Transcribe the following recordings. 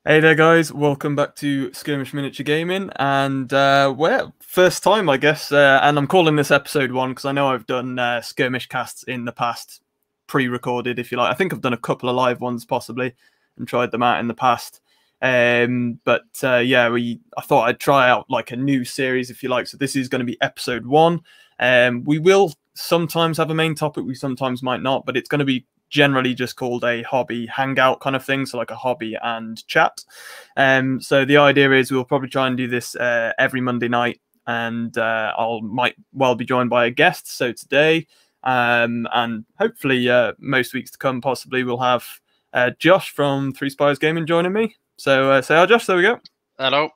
Hey there, guys! Welcome back to Skirmish Miniature Gaming, and well, first time, I guess. And I'm calling this episode 1 because I know I've done Skirmish casts in the past, pre-recorded, if you like. I think I've done a couple of live ones possibly, and tried them out in the past. But yeah, I thought I'd try out like a new series, if you like. So this is going to be episode 1. We will sometimes have a main topic, we sometimes might not, but it's going to be generally just called a hobby hangout kind of thing, so like a hobby and chat. So the idea is we'll probably try and do this every Monday night, and might well be joined by a guest. So today, and hopefully most weeks to come, possibly we'll have Josh from Three Spires Gaming joining me. So say hi, Josh. There we go. Hello.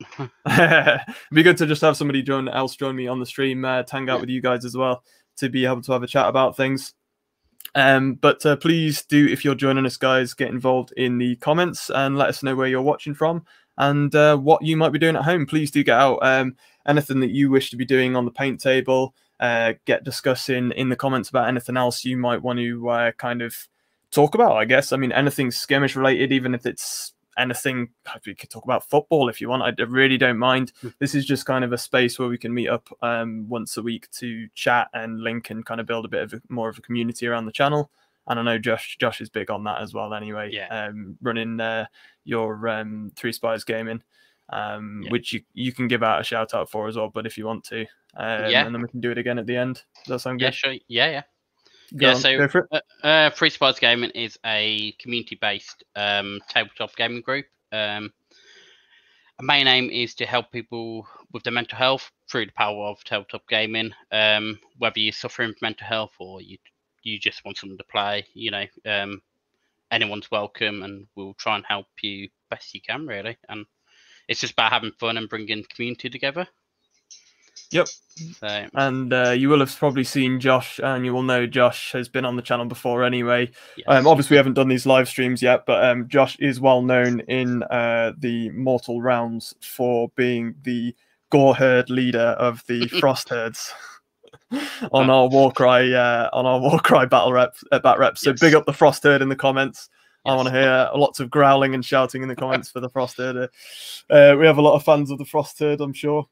It'd be good to just have somebody else join me on the stream, to hang out with you guys as well, to be able to have a chat about things. But please do, if you're joining us, guys, get involved in the comments and let us know where you're watching from and what you might be doing at home. Please do get out anything that you wish to be doing on the paint table. Get discussing in the comments about anything else you might want to kind of talk about, I guess. I mean, anything skirmish related, even if it's anything. We could talk about football if you want. I really don't mind. This is just kind of a space where we can meet up once a week to chat and link and kind of build a bit of more of a community around the channel. And I know Josh is big on that as well anyway. Yeah. Running your Three Spires Gaming, Yeah. which you can give out a shout out for as well, but if you want to. Yeah. And then we can do it again at the end. Does that sound good? Yeah, sure. Yeah. Go on, go for it. Free Spies Gaming is a community-based tabletop gaming group. Our main aim is to help people with their mental health through the power of tabletop gaming. Whether you're suffering from mental health or you just want someone to play, anyone's welcome, and we'll try and help you best you can, really. And it's just about having fun and bringing the community together. Yep. So, and you will have probably seen Josh, and you will know Josh has been on the channel before anyway. yes. Obviously, we haven't done these live streams yet, but Josh is well known in the Mortal Realms for being the Gore Herd leader of the Frost Herds on our Warcry battle reps. So Yes. big up the Frost Herd in the comments. Yes. I want to hear lots of growling and shouting in the comments for the Frost Herd. We have a lot of fans of the Frost Herd, I'm sure,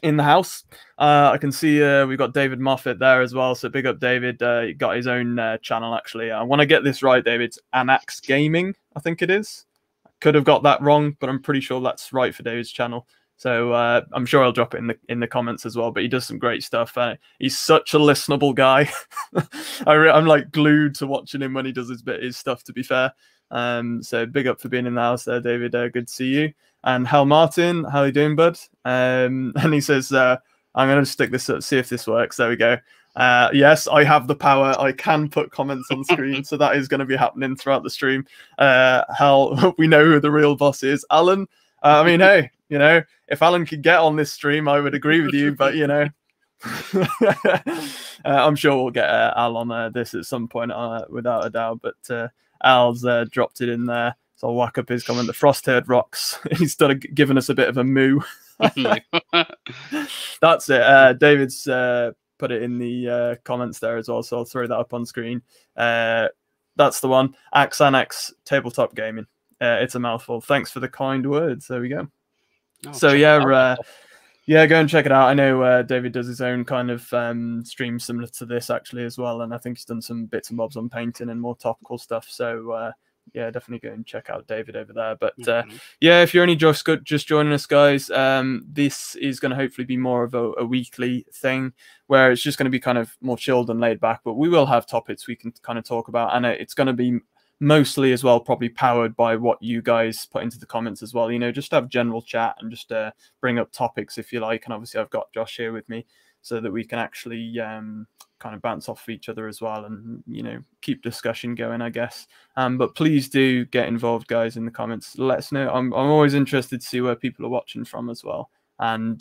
in the house. I can see we've got David Moffat there as well, so big up David. He got his own channel, actually. I want to get this right, David. It's Anax Gaming, I think it is. I could have got that wrong, but I'm pretty sure that's right for David's channel. So I'm sure I'll drop it in the comments as well. But he does some great stuff. He's such a listenable guy. I'm like glued to watching him when he does his stuff, to be fair. So big up for being in the house there, David. Good to see you. And Hal Martin, how you doing, bud? And he says, I'm going to stick this up, see if this works. There we go. Yes, I have the power. I can put comments on screen, so that is going to be happening throughout the stream. Hal, we know who the real boss is. Alan, I mean, hey, if Alan could get on this stream, I would agree with you, but, I'm sure we'll get Al on this at some point, without a doubt. But Al's dropped it in there. So I'll whack up his comment. The Frost Herd rocks. He's given us a bit of a moo. That's it. David's put it in the comments there as well, so I'll throw that up on screen. That's the one. Axanax Tabletop Gaming. It's a mouthful. Thanks for the kind words. There we go. So yeah, go and check it out. I know David does his own kind of stream similar to this actually as well, and I think he's done some bits and bobs on painting and more topical stuff. So yeah, definitely go and check out David over there. But yeah, if you're only just joining us, guys, this is going to hopefully be more of a weekly thing where it's just going to be kind of more chilled and laid back. But we will have topics we can kind of talk about, and it's going to be mostly as well probably powered by what you guys put into the comments as well. Just have general chat and just bring up topics if you like. And obviously I've got Josh here with me so that we can actually kind of bounce off each other as well and keep discussion going, I guess. But please do get involved, guys, in the comments. Let us know. I'm always interested to see where people are watching from as well, and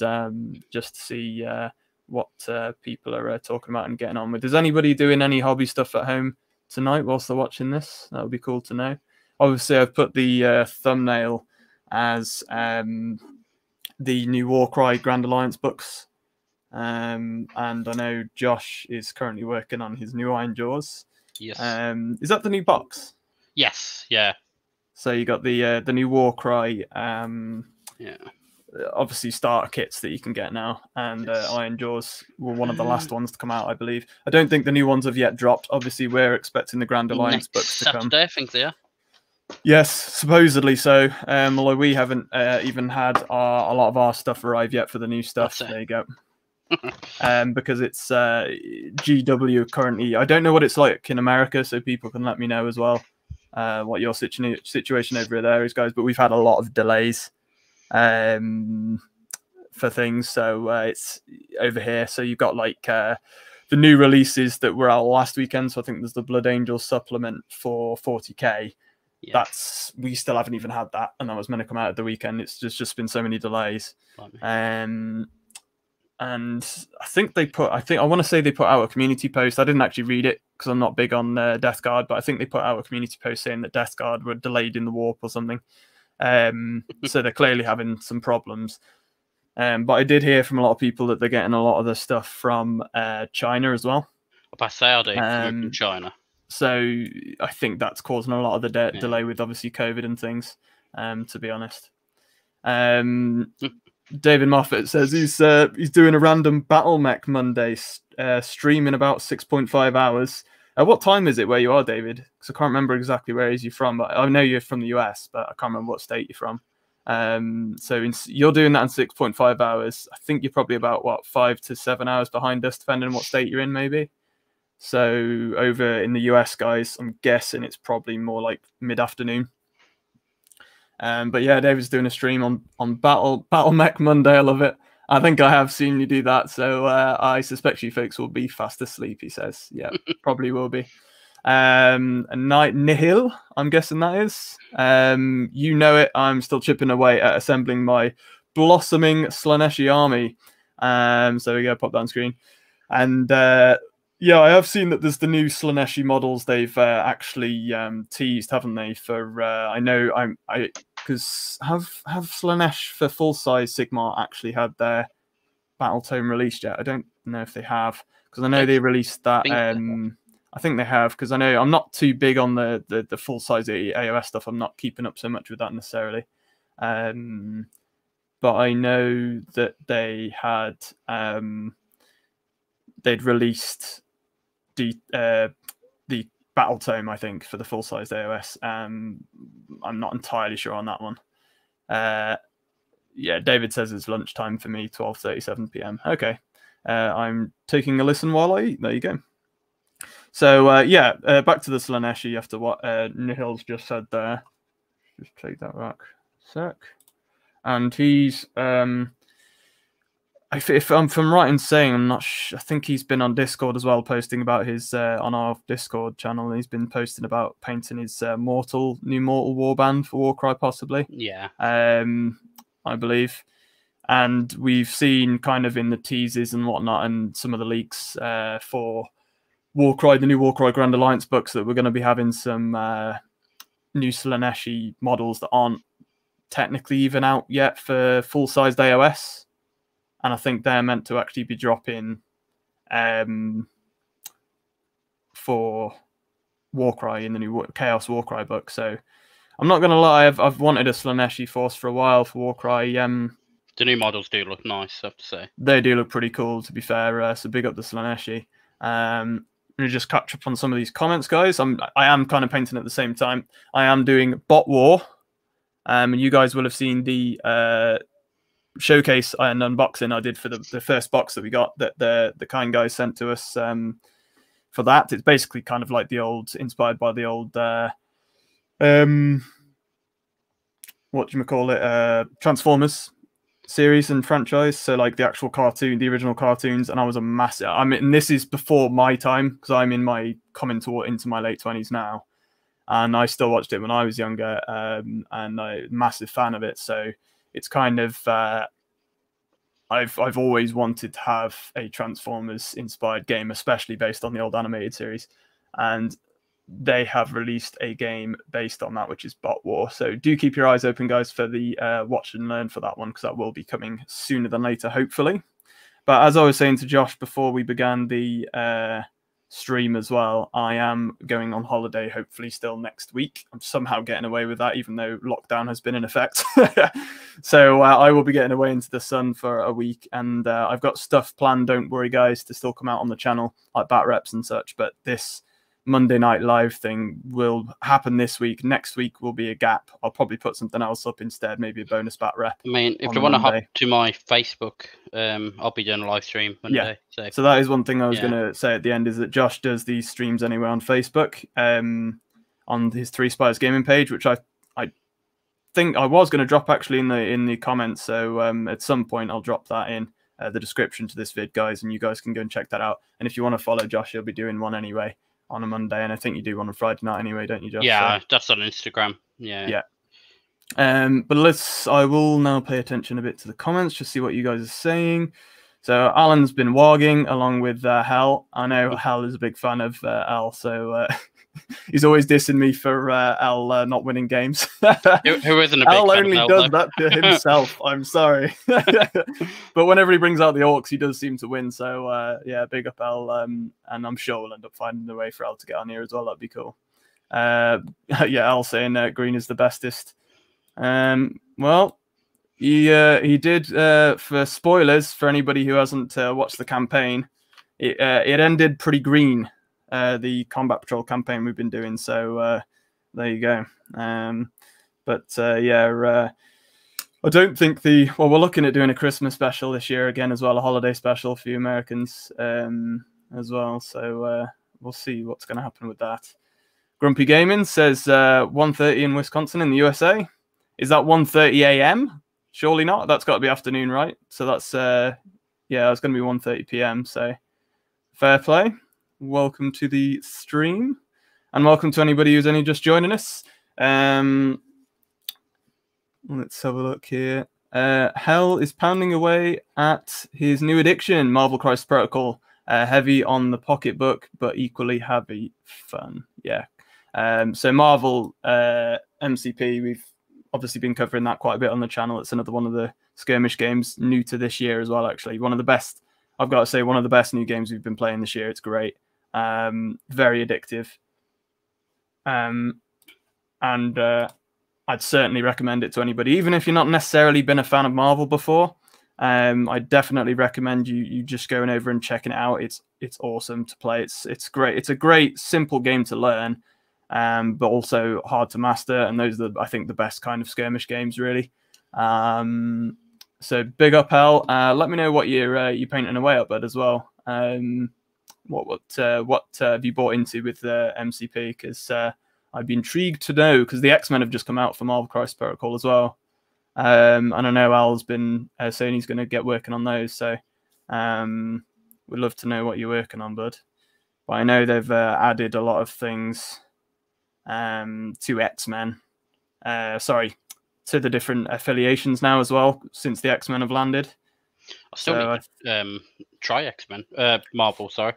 just to see what people are talking about and getting on with. Is anybody doing any hobby stuff at home tonight whilst they're watching this? That would be cool to know. Obviously I've put the thumbnail as the new Warcry Grand Alliance books, and I know Josh is currently working on his new Iron Jaws. Yes. Is that the new box? Yes. Yeah. So you got the new Warcry, Yeah. obviously starter kits that you can get now, and Iron Jaws were one of the last ones to come out, I believe. I don't think the new ones have yet dropped. Obviously, we're expecting the Grand Alliance books to come. Saturday, I think they are. Yes, supposedly so. Although we haven't even had a lot of our stuff arrive yet for the new stuff. There you go. Because it's GW currently. I don't know what it's like in America, so people can let me know as well what your situation over there is, guys. But we've had a lot of delays for things, so it's over here. So you've got like the new releases that were out last weekend. So I think there's the Blood Angel supplement for 40k. Yeah. We still haven't even had that, and that was meant to come out at the weekend. It's just been so many delays. And I think I want to say they put out a community post. I didn't actually read it because I'm not big on Death Guard, but I think they put out a community post saying that Death Guard were delayed in the warp or something. So they're clearly having some problems. But I did hear from a lot of people that they're getting a lot of the stuff from China as well. I say I do from China. So I think that's causing a lot of the delay with obviously COVID and things, to be honest. David Moffat says he's doing a random Battle Mech Monday stream in about 6.5 hours. What time is it where you are, David? Because I can't remember exactly where you're from. But I know you're from the US, but I can't remember what state you're from. So you're doing that in 6.5 hours. I think you're probably about 5 to 7 hours behind us, depending on what state you're in, maybe. So over in the US, guys, I'm guessing it's probably more like mid-afternoon. But yeah, David's doing a stream on Battle Mech Monday. I love it. I think I have seen you do that, so I suspect you folks will be fast asleep, he says. Yeah, probably will be. And Night Nihil, I'm guessing that is. You know it. I'm still chipping away at assembling my blossoming Slaneshi army. So we go, pop that on screen. And yeah, I have seen that there's the new Slaneshi models they've actually teased, haven't they? For I know because have Slanesh for full size Sigmar actually had their battle tome released yet? I don't know if they have, because I know they released that. I think they have, because I know I'm not too big on the full size AOS stuff. I'm not keeping up so much with that necessarily. But I know that they had they'd released the battle tome, I think, for the full size AOS. I'm not entirely sure on that one. Yeah, David says it's lunchtime for me, 12:37 p.m. Okay, I'm taking a listen while I eat. There you go. So yeah, back to the Slaneshi after what Nihil's just said there. Just take that back a sec. And he's if I'm right in saying, I'm not I think he's been on Discord as well, posting about his on our Discord channel. He's been posting about painting his new Mortal warband for Warcry, possibly. Yeah. I believe. And we've seen kind of in the teasers and whatnot, and some of the leaks for Warcry, the new Warcry Grand Alliance books, that we're going to be having some new Slaneshi models that aren't technically even out yet for full-sized AOS. And I think they're meant to actually be dropping for Warcry in the new Chaos Warcry book. So I'm not going to lie, I've wanted a Slaneshi force for a while for Warcry. The new models do look nice, I have to say. They do look pretty cool, to be fair. So big up the Slaneshi. I'm going to just catch up on some of these comments, guys. I am kind of painting at the same time. I am doing Bot War. And you guys will have seen the showcase and unboxing I did for the first box that we got, that the kind guys sent to us for that. It's basically kind of like the old, inspired by the old what do you call it, Transformers series and franchise. So like the actual cartoon, the original cartoons. And I was a massive, I mean, this is before my time, because I'm in my into my late 20s now, and I still watched it when I was younger, and I'm a massive fan of it. So it's kind of I've always wanted to have a Transformers inspired game, especially based on the old animated series, and they have released a game based on that, which is Bot War. So do keep your eyes open, guys, for the watch and learn for that one, because that will be coming sooner than later, hopefully. But as I was saying to Josh before we began the stream as well. I am going on holiday, hopefully still next week. I'm somehow getting away with that, even though lockdown has been in effect. So I will be getting away into the sun for a week, and I've got stuff planned, don't worry guys, to still come out on the channel, like bat reps and such, but this Monday Night Live thing will happen this week. Next week will be a gap. I'll probably put something else up instead, maybe a bonus bat rep. I mean, if you want to hop to my Facebook, I'll be doing a live stream Monday. Yeah. So that is one thing I was going to say at the end, is that Josh does these streams anyway on Facebook, on his 3 Spires gaming page, which I think I was going to drop actually in the comments. So at some point I'll drop that in the description to this vid, guys, and you guys can go and check that out. And if you want to follow Josh, he'll be doing one anyway on a Monday, and I think you do one on Friday night anyway, don't you, Josh? Yeah, so that's on Instagram. Yeah. But I will now pay attention a bit to the comments, just see what you guys are saying. So Alan's been wogging along with Hal. I know Hal is a big fan of Al, so he's always dissing me for Al not winning games. Who isn't a big Al fan only of does that to himself. I'm sorry. But whenever he brings out the orcs, he does seem to win. So yeah, big up Al, and I'm sure we'll end up finding a way for Al to get on here as well. That'd be cool. Yeah, Al saying green is the bestest. Well, he did, for spoilers for anybody who hasn't watched the campaign, it ended pretty green, the Combat Patrol campaign we've been doing. So there you go. Yeah, I don't think we're looking at doing a Christmas special this year again as well, a holiday special for you Americans as well. So we'll see what's going to happen with that. Grumpy Gaming says 1:30 in Wisconsin in the USA. Is that 1:30 a.m.? Surely not. That's got to be afternoon, right? So that's yeah, it's going to be 1:30 p.m. So fair play. Welcome to the stream, and welcome to anybody who's only just joining us. Let's have a look here. Hell is pounding away at his new addiction, Marvel Crisis Protocol. Heavy on the pocketbook, but equally heavy fun. Yeah. So Marvel MCP, we've obviously been covering that quite a bit on the channel. It's another one of the Skirmish games new to this year as well, actually. One of the best, I've got to say, one of the best new games we've been playing this year. It's great. Very addictive. And I'd certainly recommend it to anybody, even if you're not necessarily been a fan of Marvel before. I definitely recommend you just going over and checking it out. It's awesome to play. It's great. It's a great, simple game to learn, but also hard to master. And those are, I think, the best kind of skirmish games, really. So big up, Hell. Let me know what you're painting away at, bud, as well. What have you bought into with the MCP? Because I'd be intrigued to know, because the X-Men have just come out for Marvel Crisis Protocol as well. And I know Al's been saying he's going to get working on those, so we'd love to know what you're working on, bud. But I know they've added a lot of things to X-Men. Sorry, to the different affiliations now as well, since the X-Men have landed. I still need try X-Men. Marvel, sorry.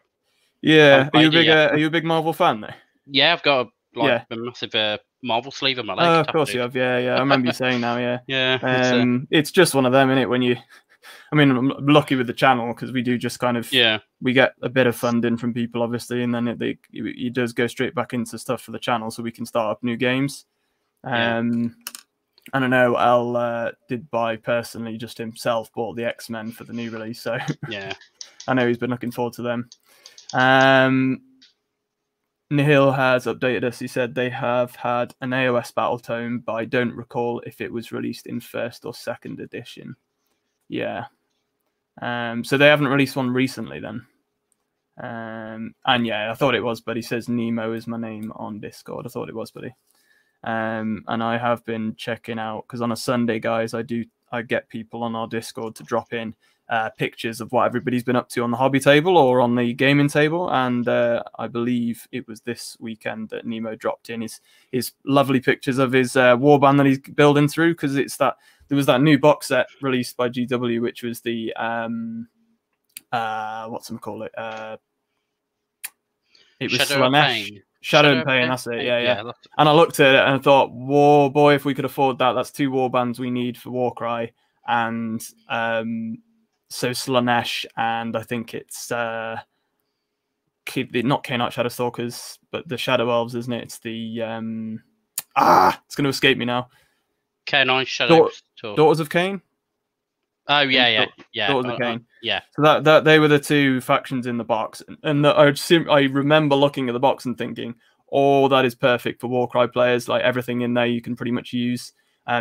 Yeah, are you a big Marvel fan though? Yeah, I've got a massive Marvel sleeve on my leg. Oh, of course you have. Yeah. I remember you saying now. Yeah. Yeah. It's just one of them, isn't it? When I mean, I'm lucky with the channel because we do just kind of, we get a bit of funding from people, obviously, and then it does go straight back into stuff for the channel, so we can start up new games. And I know Al did buy personally, just himself bought the X-Men for the new release, so yeah, I know he's been looking forward to them. Nihil has updated us. He said they have had an AOS battle tome, but I don't recall if it was released in 1st or 2nd edition. Yeah. So they haven't released one recently then. And yeah, I thought it was, but he says Nemo is my name on Discord. I thought it was, buddy. And I have been checking out, because on a Sunday, guys, I get people on our Discord to drop in pictures of what everybody's been up to on the hobby table or on the gaming table, and I believe it was this weekend that Nemo dropped in his lovely pictures of his warband that he's building through, because there was that new box set released by GW, which was the whatchamacallit, it was Slanesh. Shadow and Pain, that's it. Yeah. And I looked at it and I thought, whoa, boy, if we could afford that, that's 2 warbands we need for Warcry. And so Slanesh, and I think it's not K-Night Shadowstalkers, but the Shadow Elves, isn't it? It's the it's going to escape me now. K9 Shadow Daughters of Cain. Oh yeah. Daughters of Cain. Yeah. So that they were the two factions in the box, and I remember looking at the box and thinking, oh, that is perfect for Warcry players. Like everything in there, you can pretty much use.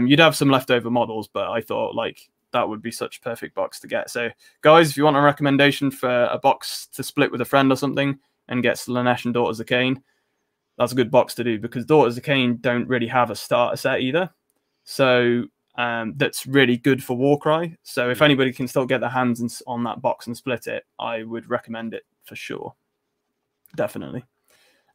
You'd have some leftover models, but I thought like that would be such a perfect box to get. So, guys, if you want a recommendation for a box to split with a friend or something and get Slanesh and Daughters of Cain, that's a good box to do because Daughters of Cain don't really have a starter set either. So that's really good for Warcry. So if anybody can still get their hands on that box and split it, I would recommend it for sure. Definitely.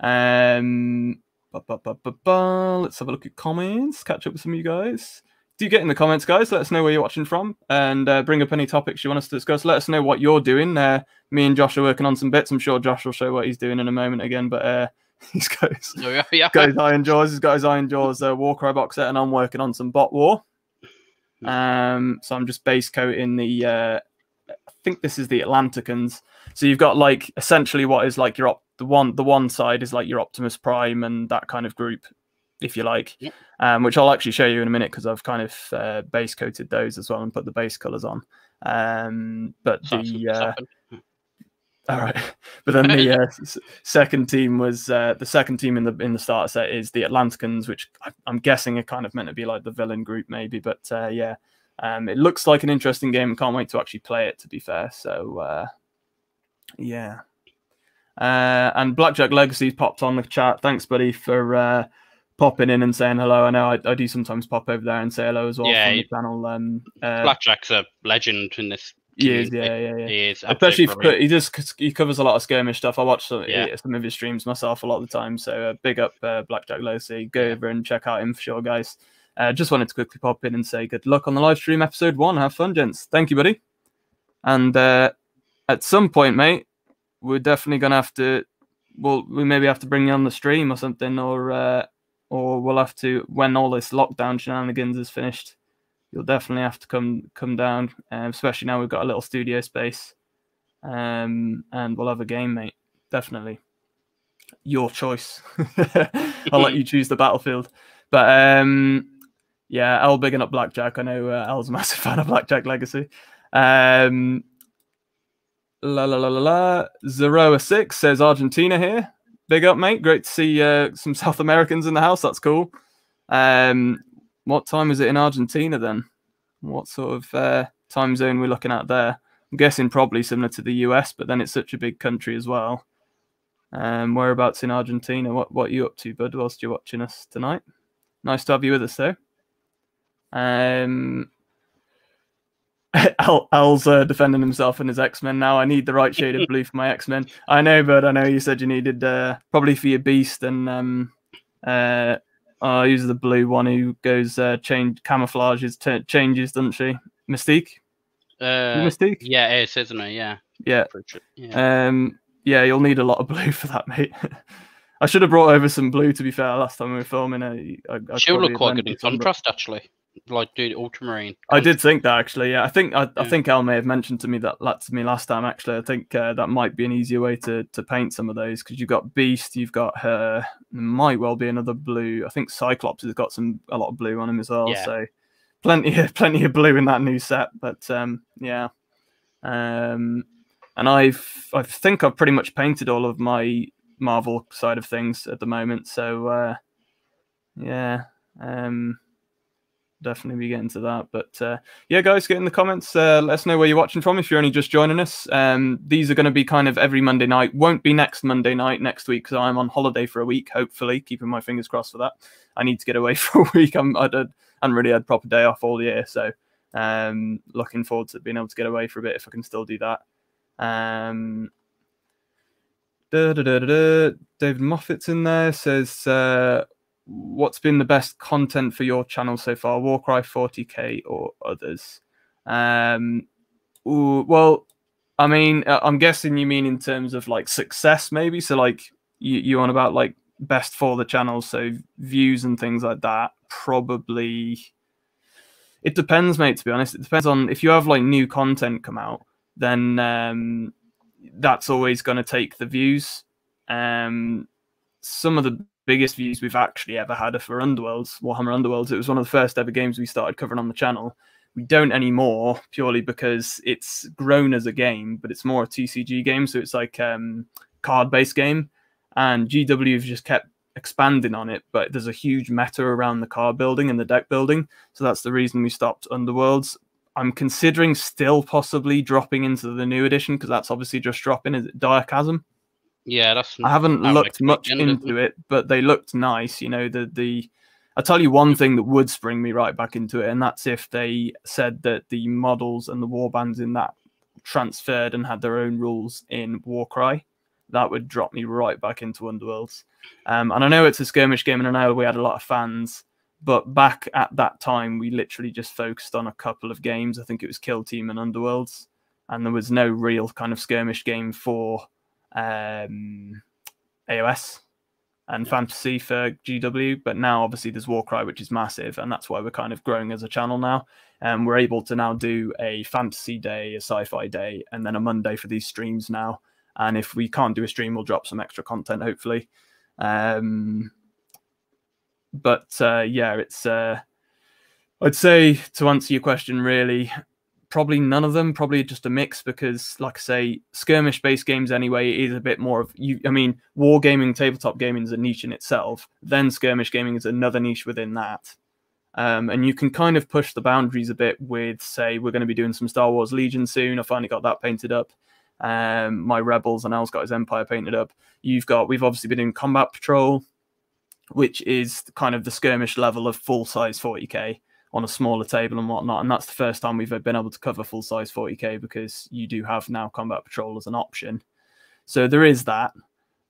Let's have a look at comments, catch up with some of you guys. Do get in the comments, guys. Let us know where you're watching from and bring up any topics you want us to discuss. Let us know what you're doing. Me and Josh are working on some bits. I'm sure Josh will show what he's doing in a moment again, but he's got his Eye and Jaws. He's got his Eye and Jaws Warcry box set, and I'm working on some Bot War. So I'm just base coating the I think this is the Atlanticans. So you've got like essentially what is like the one side is like your Optimus Prime and that kind of group, if you like. Yep. Which I'll actually show you in a minute because I've kind of base coated those as well and put the base colors on. All right, but then the second team was the second team in the starter set is the Atlanticans, which I'm guessing are kind of meant to be like the villain group, maybe. But it looks like an interesting game. Can't wait to actually play it. To be fair, so yeah. And Blackjack Legacy popped on the chat. Thanks, buddy, for popping in and saying hello. I know I do sometimes pop over there and say hello as well from the channel. Blackjack's a legend in this. He is, yeah. He is, especially he covers a lot of skirmish stuff. I watch some of his streams myself a lot of the time. So big up Blackjack Legacy. Go over and check out him for sure, guys. Just wanted to quickly pop in and say good luck on the live stream episode 1. Have fun, gents. Thank you, buddy. And at some point, mate, we're definitely gonna have to. We maybe have to bring you on the stream or something, or we'll have to when all this lockdown shenanigans is finished. You'll definitely have to come down, especially now we've got a little studio space, and we'll have a game, mate. Definitely, your choice. I'll let you choose the battlefield. But Al bigging up Blackjack. I know Al's a massive fan of Blackjack Legacy. Zeroa6 says Argentina here. Big up, mate. Great to see some South Americans in the house. That's cool. What time is it in Argentina then? What sort of time zone we're looking at there? I'm guessing probably similar to the US, but then it's such a big country as well. Whereabouts in Argentina? What are you up to, bud, whilst you're watching us tonight? Nice to have you with us, though. Al's defending himself and his X-Men now. I need the right shade of blue for my X-Men. I know, bud. I know you said you needed probably for your Beast and who's the blue one who goes camouflages, changes, doesn't she? Mystique? Mystique? Yeah, it is, isn't it? Yeah. Yeah. You'll need a lot of blue for that, mate. I should have brought over some blue, to be fair, last time we were filming. She'll look quite good in contrast, actually. Like, do ultramarine. I did think that, actually, yeah. I think Al may have mentioned to me that to me last time, actually. I think that might be an easier way to paint some of those, because you've got Beast, you've got her, might well be another blue. I think Cyclops has got a lot of blue on him as well, so plenty of blue in that new set, but yeah. And I think I've pretty much painted all of my Marvel side of things at the moment, so definitely be getting to that. But guys, get in the comments, let us know where you're watching from if you're only just joining us. These are going to be kind of every Monday night. Won't be next Monday night next week because I'm on holiday for a week, hopefully, keeping my fingers crossed for that. I need to get away for a week. I haven't really had a proper day off all year, so looking forward to being able to get away for a bit if I can still do that. David Moffat's in there, says what's been the best content for your channel so far, Warcry, 40k or others? Well, I mean, I'm guessing you mean in terms of like success, maybe. So like you on about like best for the channel, so views and things like that. Probably it depends, mate, to be honest. It depends on if you have like new content come out, then that's always going to take the views. some of the biggest views we've actually ever had are for Underworlds, Warhammer Underworlds. It was one of the first ever games we started covering on the channel. We don't anymore purely because it's grown as a game, but it's more a TCG game, so it's like card-based game. And GW have just kept expanding on it, but there's a huge meta around the card building and the deck building, so that's the reason we stopped Underworlds. I'm considering still possibly dropping into the new edition, because that's obviously just dropping. Is it Dire Chasm? Yeah, that's. I haven't looked much into it, but they looked nice. You know, I'll tell you one thing that would spring me right back into it, and that's if they said that the models and the warbands in that transferred and had their own rules in Warcry. That would drop me right back into Underworlds. And I know it's a skirmish game, and I know we had a lot of fans, but back at that time, we literally just focused on a couple of games. I think it was Kill Team and Underworlds, and there was no real kind of skirmish game for AOS and fantasy for GW. But now, obviously, there's Warcry, which is massive, and that's why we're kind of growing as a channel now. And we're able to now do a fantasy day, a sci-fi day, and then a Monday for these streams now. And if we can't do a stream, we'll drop some extra content, hopefully. Yeah, it's I'd say, to answer your question, really, probably none of them, probably just a mix, because like I say, skirmish based games anyway is a bit more of wargaming, tabletop gaming is a niche in itself, then skirmish gaming is another niche within that. And you can kind of push the boundaries a bit with, say, we're going to be doing some Star Wars Legion soon. I finally got that painted up. My Rebels, and Al's got his Empire painted up. We've obviously been doing Combat Patrol, which is kind of the skirmish level of full-size 40k on a smaller table and whatnot. And that's the first time we've been able to cover full-size 40k, because you do have now Combat Patrol as an option. So there is that.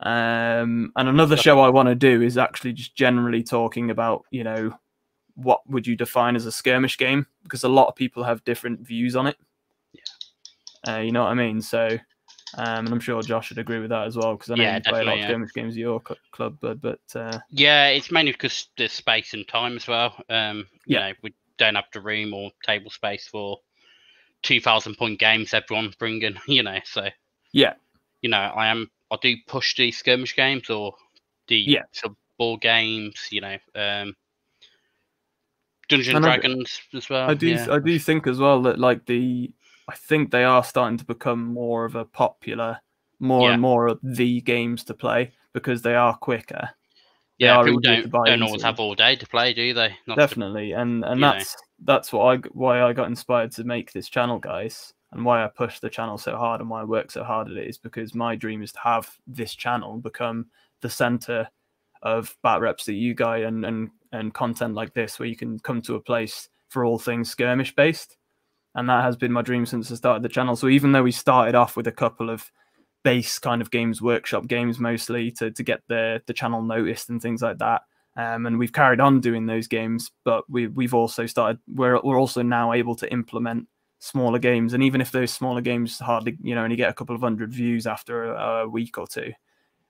And another show I want to do is actually just generally talking about, you know, what would you define as a skirmish game? Because a lot of people have different views on it. You know what I mean? So, and I'm sure Josh would agree with that as well, because I know you play a lot of skirmish games at your club, but yeah, it's mainly because there's space and time as well. You know, we don't have the room or table space for 2,000 point games everyone's bringing. You know, so yeah, you know, I do push the skirmish games or the sub board games. You know, Dungeons and Dragons as well. I do think as well that I think they are starting to become more of a popular, and more of the games to play, because they are quicker. Yeah, people don't always have all day to play, do they? Definitely, and that's why I got inspired to make this channel, guys, and why I push the channel so hard and why I work so hard at it, is because my dream is to have this channel become the center of Bat Reps that you guys and content like this, where you can come to a place for all things skirmish based. And that has been my dream since I started the channel. So even though we started off with a couple of base kind of Games Workshop games, mostly to get the channel noticed and things like that, and we've carried on doing those games, but we've also started, we're also now able to implement smaller games. And even if those smaller games hardly, you know, only get a couple of hundred views after a week or two,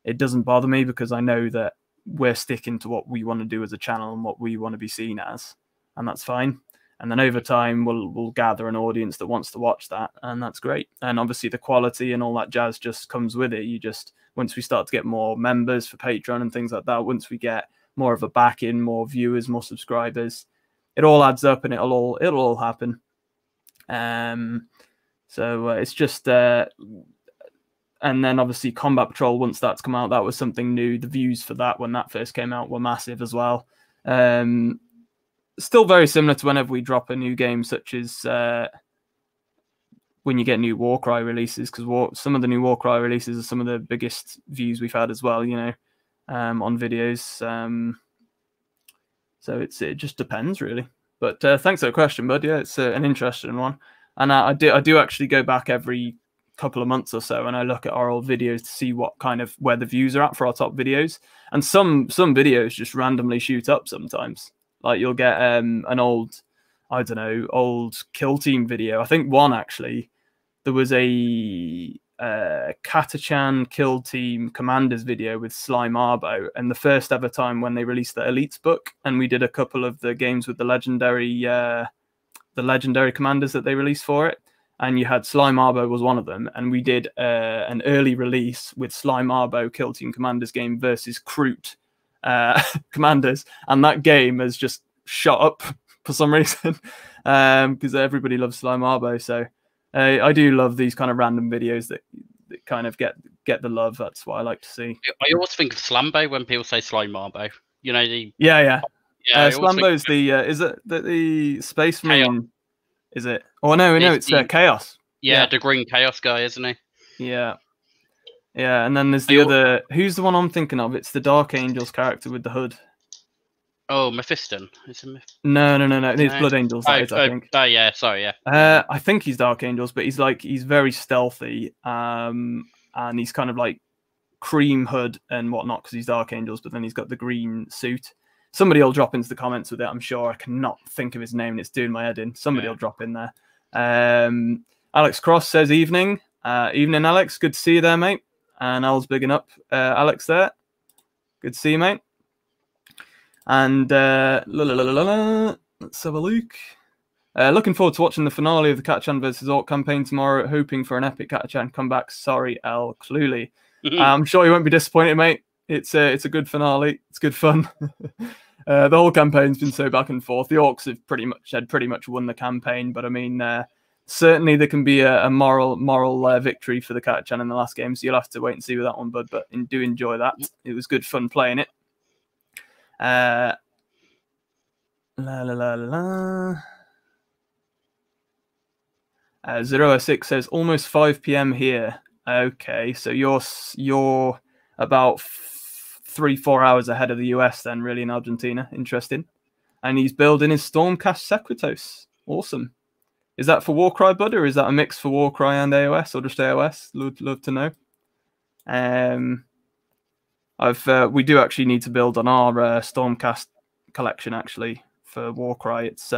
it doesn't bother me, because I know that we're sticking to what we want to do as a channel and what we want to be seen as, and that's fine. And then over time, we'll gather an audience that wants to watch that, and that's great. And obviously, the quality and all that jazz just comes with it. Once we start to get more members for Patreon and things like that, once we get more of a back-in, more viewers, more subscribers, it all adds up, and it'll all happen. So it's just, and then obviously Combat Patrol, once that's come out, that was something new. The views for that when that first came out were massive as well. Still very similar to whenever we drop a new game, such as when you get new Warcry releases, because some of the new Warcry releases are some of the biggest views we've had as well, you know, on videos. So it just depends, really. But thanks for the question, bud. Yeah, it's an interesting one. And I do actually go back every couple of months or so, and I look at our old videos to see what kind of where the views are at for our top videos. And some videos just randomly shoot up sometimes. Like you'll get an old Kill Team video. I think one actually, there was a Catachan Kill Team Commanders video with Slime Arbo, and the first ever time when they released the Elites book, and we did a couple of the games with the legendary commanders that they released for it. and you had Slime Arbo was one of them, and we did an early release with Slime Arbo Kill Team Commanders game versus Kroot Commanders, and that game has just shot up for some reason because everybody loves Slime Arbo. So I do love these kind of random videos that kind of get the love. That's what I like to see. I always think of Slambo when people say Slime Marbo. You know the yeah. Slambo's is it the Space Marine? Is it? Oh no, it's Chaos. Yeah, the green Chaos guy, isn't he? Yeah. And then there's the other. Who's the one I'm thinking of? It's the Dark Angels character with the hood. Oh, Mephiston. No. It's Blood Angels. I think. Oh yeah, sorry, yeah. I think he's Dark Angels, but he's very stealthy. And he's kind of like cream hood and whatnot because he's Dark Angels, but then he's got the green suit. Somebody will drop into the comments with it, I'm sure. I cannot think of his name, and it's doing my head in. Somebody will drop in there. Alex Cross says evening. Evening, Alex. Good to see you there, mate. And I was bigging up Alex there. Good to see you, mate. And let's have a look. Looking forward to watching the finale of the Catachan versus Orc campaign tomorrow. Hoping for an epic Catachan comeback. Sorry, L. Cluley. I'm sure you won't be disappointed, mate. It's a good finale. It's good fun. The whole campaign's been so back and forth. The Orcs have pretty much won the campaign, but I mean, certainly there can be a moral victory for the Catachan in the last game. So you'll have to wait and see with that one, bud. But do enjoy that. It was good fun playing it. Zero06 says almost 5 p.m. here. Okay, so you're about 3-4 hours ahead of the US then, really, in Argentina. Interesting. And he's building his Stormcast Sequitos. Awesome. Is that for Warcry, bud, or is that a mix for Warcry and AOS, or just AOS? Love to know. We do actually need to build on our Stormcast collection actually for Warcry. It's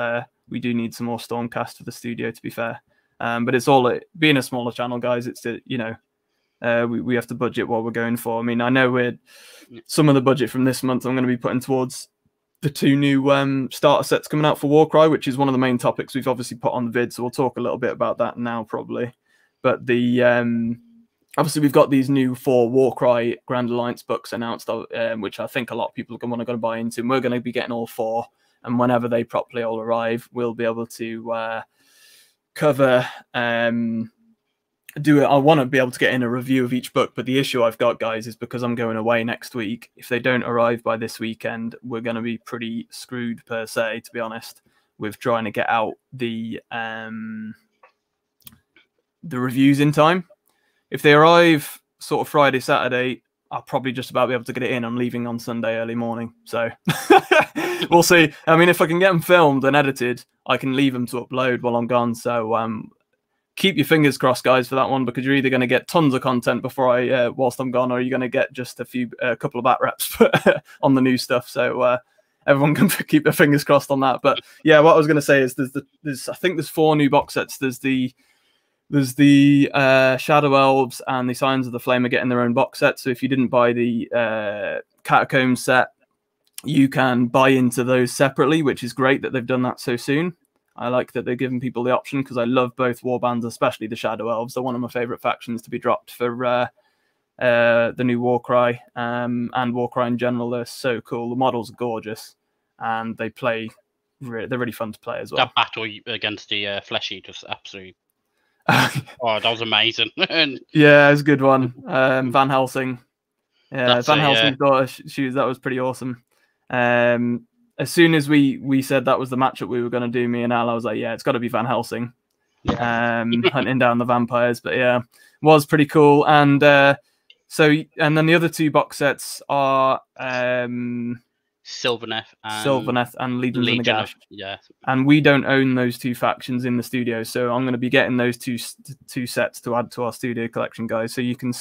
we do need some more Stormcast for the studio, to be fair. But it's all being a smaller channel, guys. It's we have to budget what we're going for. I mean, I know some of the budget from this month I'm going to be putting towards the 2 new starter sets coming out for Warcry, which is one of the main topics we've obviously put on the vid. So we'll talk a little bit about that now, probably. But the obviously we've got these new 4 Warcry Grand Alliance books announced, which I think a lot of people are going to buy into. And we're going to be getting all 4, and whenever they properly all arrive, we'll be able to cover. I want to be able to get in a review of each book, but the issue I've got, guys, is because I'm going away next week. If they don't arrive by this weekend, we're going to be pretty screwed, per se, to be honest, with trying to get out the reviews in time. If they arrive sort of Friday, Saturday, I'll probably just about be able to get it in. I'm leaving on Sunday early morning, so we'll see. I mean, if I can get them filmed and edited, I can leave them to upload while I'm gone. So keep your fingers crossed, guys, for that one, because you're either going to get tons of content before whilst I'm gone, or you're going to get just a couple of bat reps on the new stuff. So everyone can keep their fingers crossed on that. But yeah, what I was going to say is I think there's 4 new box sets. There's the Shadow Elves and the Signs of the Flame are getting their own box set. So if you didn't buy the Catacombs set, you can buy into those separately, which is great that they've done that so soon. I like that they're giving people the option, because I love both warbands, especially the Shadow Elves. They're one of my favourite factions to be dropped for the new Warcry and Warcry in general. They're so cool. The models are gorgeous, and they're really fun to play as well. That battle against the Flesh Eaters, absolutely. Oh, that was amazing. Yeah, it was a good one. Van Helsing. Yeah, Van Helsing's daughter, that was pretty awesome. As soon as we said that was the matchup we were going to do, me and Al, I was like, yeah, it's got to be Van Helsing. Hunting down the vampires. But yeah, was pretty cool. And then the other 2 box sets are Sylvaneth and Legions of Nagash. Yeah. And we don't own those 2 factions in the studio, so I'm going to be getting those two sets to add to our studio collection, guys. So you can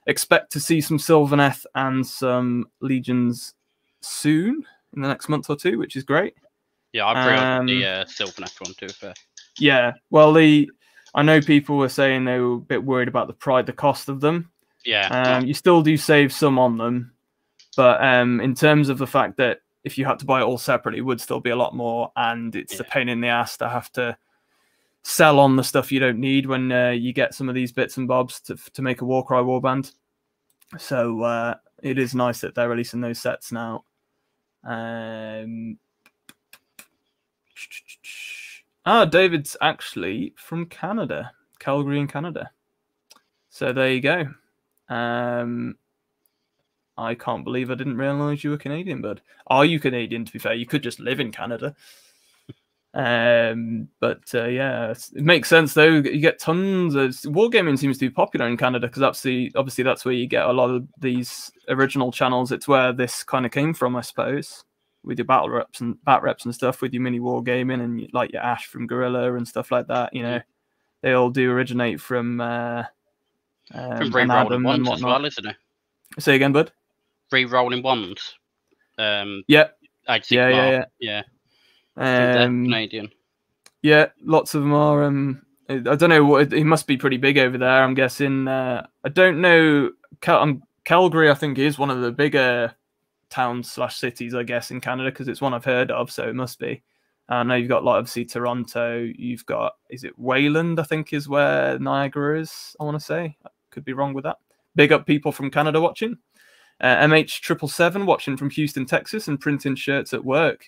expect to see some Sylvaneth and some Legions soon, in the next month or 2, which is great. Yeah, I pre-ordered the Sylvaneth one too. Yeah, well, I know people were saying they were a bit worried about the cost of them. Yeah. You still do save some on them, but in terms of the fact that if you had to buy it all separately, it would still be a lot more, and it's a pain in the ass to have to sell on the stuff you don't need when you get some of these bits and bobs to make a Warcry warband. So it is nice that they're releasing those sets now. David's actually from Canada, Calgary in Canada. So there you go. I can't believe I didn't realise you were Canadian, bud. Are you Canadian, to be fair? You could just live in Canada. But yeah, it makes sense, though. You get tons of... Wargaming seems to be popular in Canada, because obviously that's where you get a lot of these original channels. It's where this kind of came from, I suppose, with your battle reps and bat reps and stuff, with your mini wargaming and like your Ash from Guerrilla and stuff like that. You know, they all do originate from re-rolling ones as well, isn't it? Say again, bud. Re-rolling ones. Yeah. Yeah. Canadian. Yeah, lots of them are. I don't know what it must be pretty big over there. I'm guessing. I don't know. Calgary, I think, is one of the bigger towns/cities, I guess, in Canada, because it's one I've heard of. So it must be. I know you've got like obviously Toronto. You've got, is it Wayland? I think is where Niagara is. I want to say. I could be wrong with that. Big up people from Canada watching. MH777 watching from Houston, Texas, and printing shirts at work.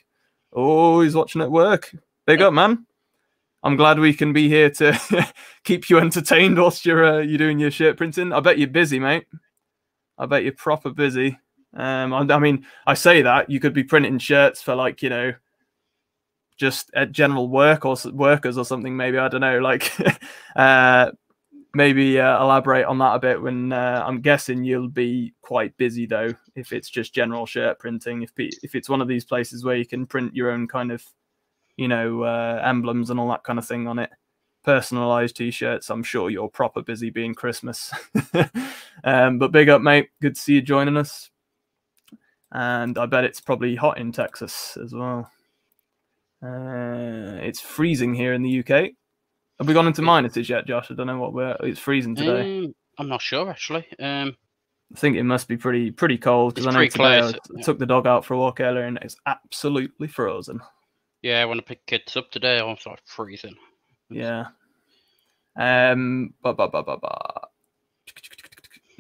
Oh, he's watching at work. Big up, man. I'm glad we can be here to keep you entertained whilst you're doing your shirt printing. I bet you're busy, mate. I bet you're proper busy. I mean, I say that you could be printing shirts for, like, you know, just at general work or workers or something. Maybe, I don't know. Like, maybe elaborate on that a bit. When I'm guessing you'll be quite busy, though, if it's just general shirt printing. If it's one of these places where you can print your own kind of, you know, emblems and all that kind of thing on it, personalized t-shirts, I'm sure you're proper busy being Christmas. But big up, mate. Good to see you joining us. And I bet it's probably hot in Texas as well. It's freezing here in the UK. Have we gone into minuses yet, Josh? I don't know what it's freezing today. I'm not sure, actually. I think it must be pretty cold, because I know today I took the dog out for a walk earlier and it's absolutely frozen. Yeah, when I picked kids up today, I was like freezing. Yeah.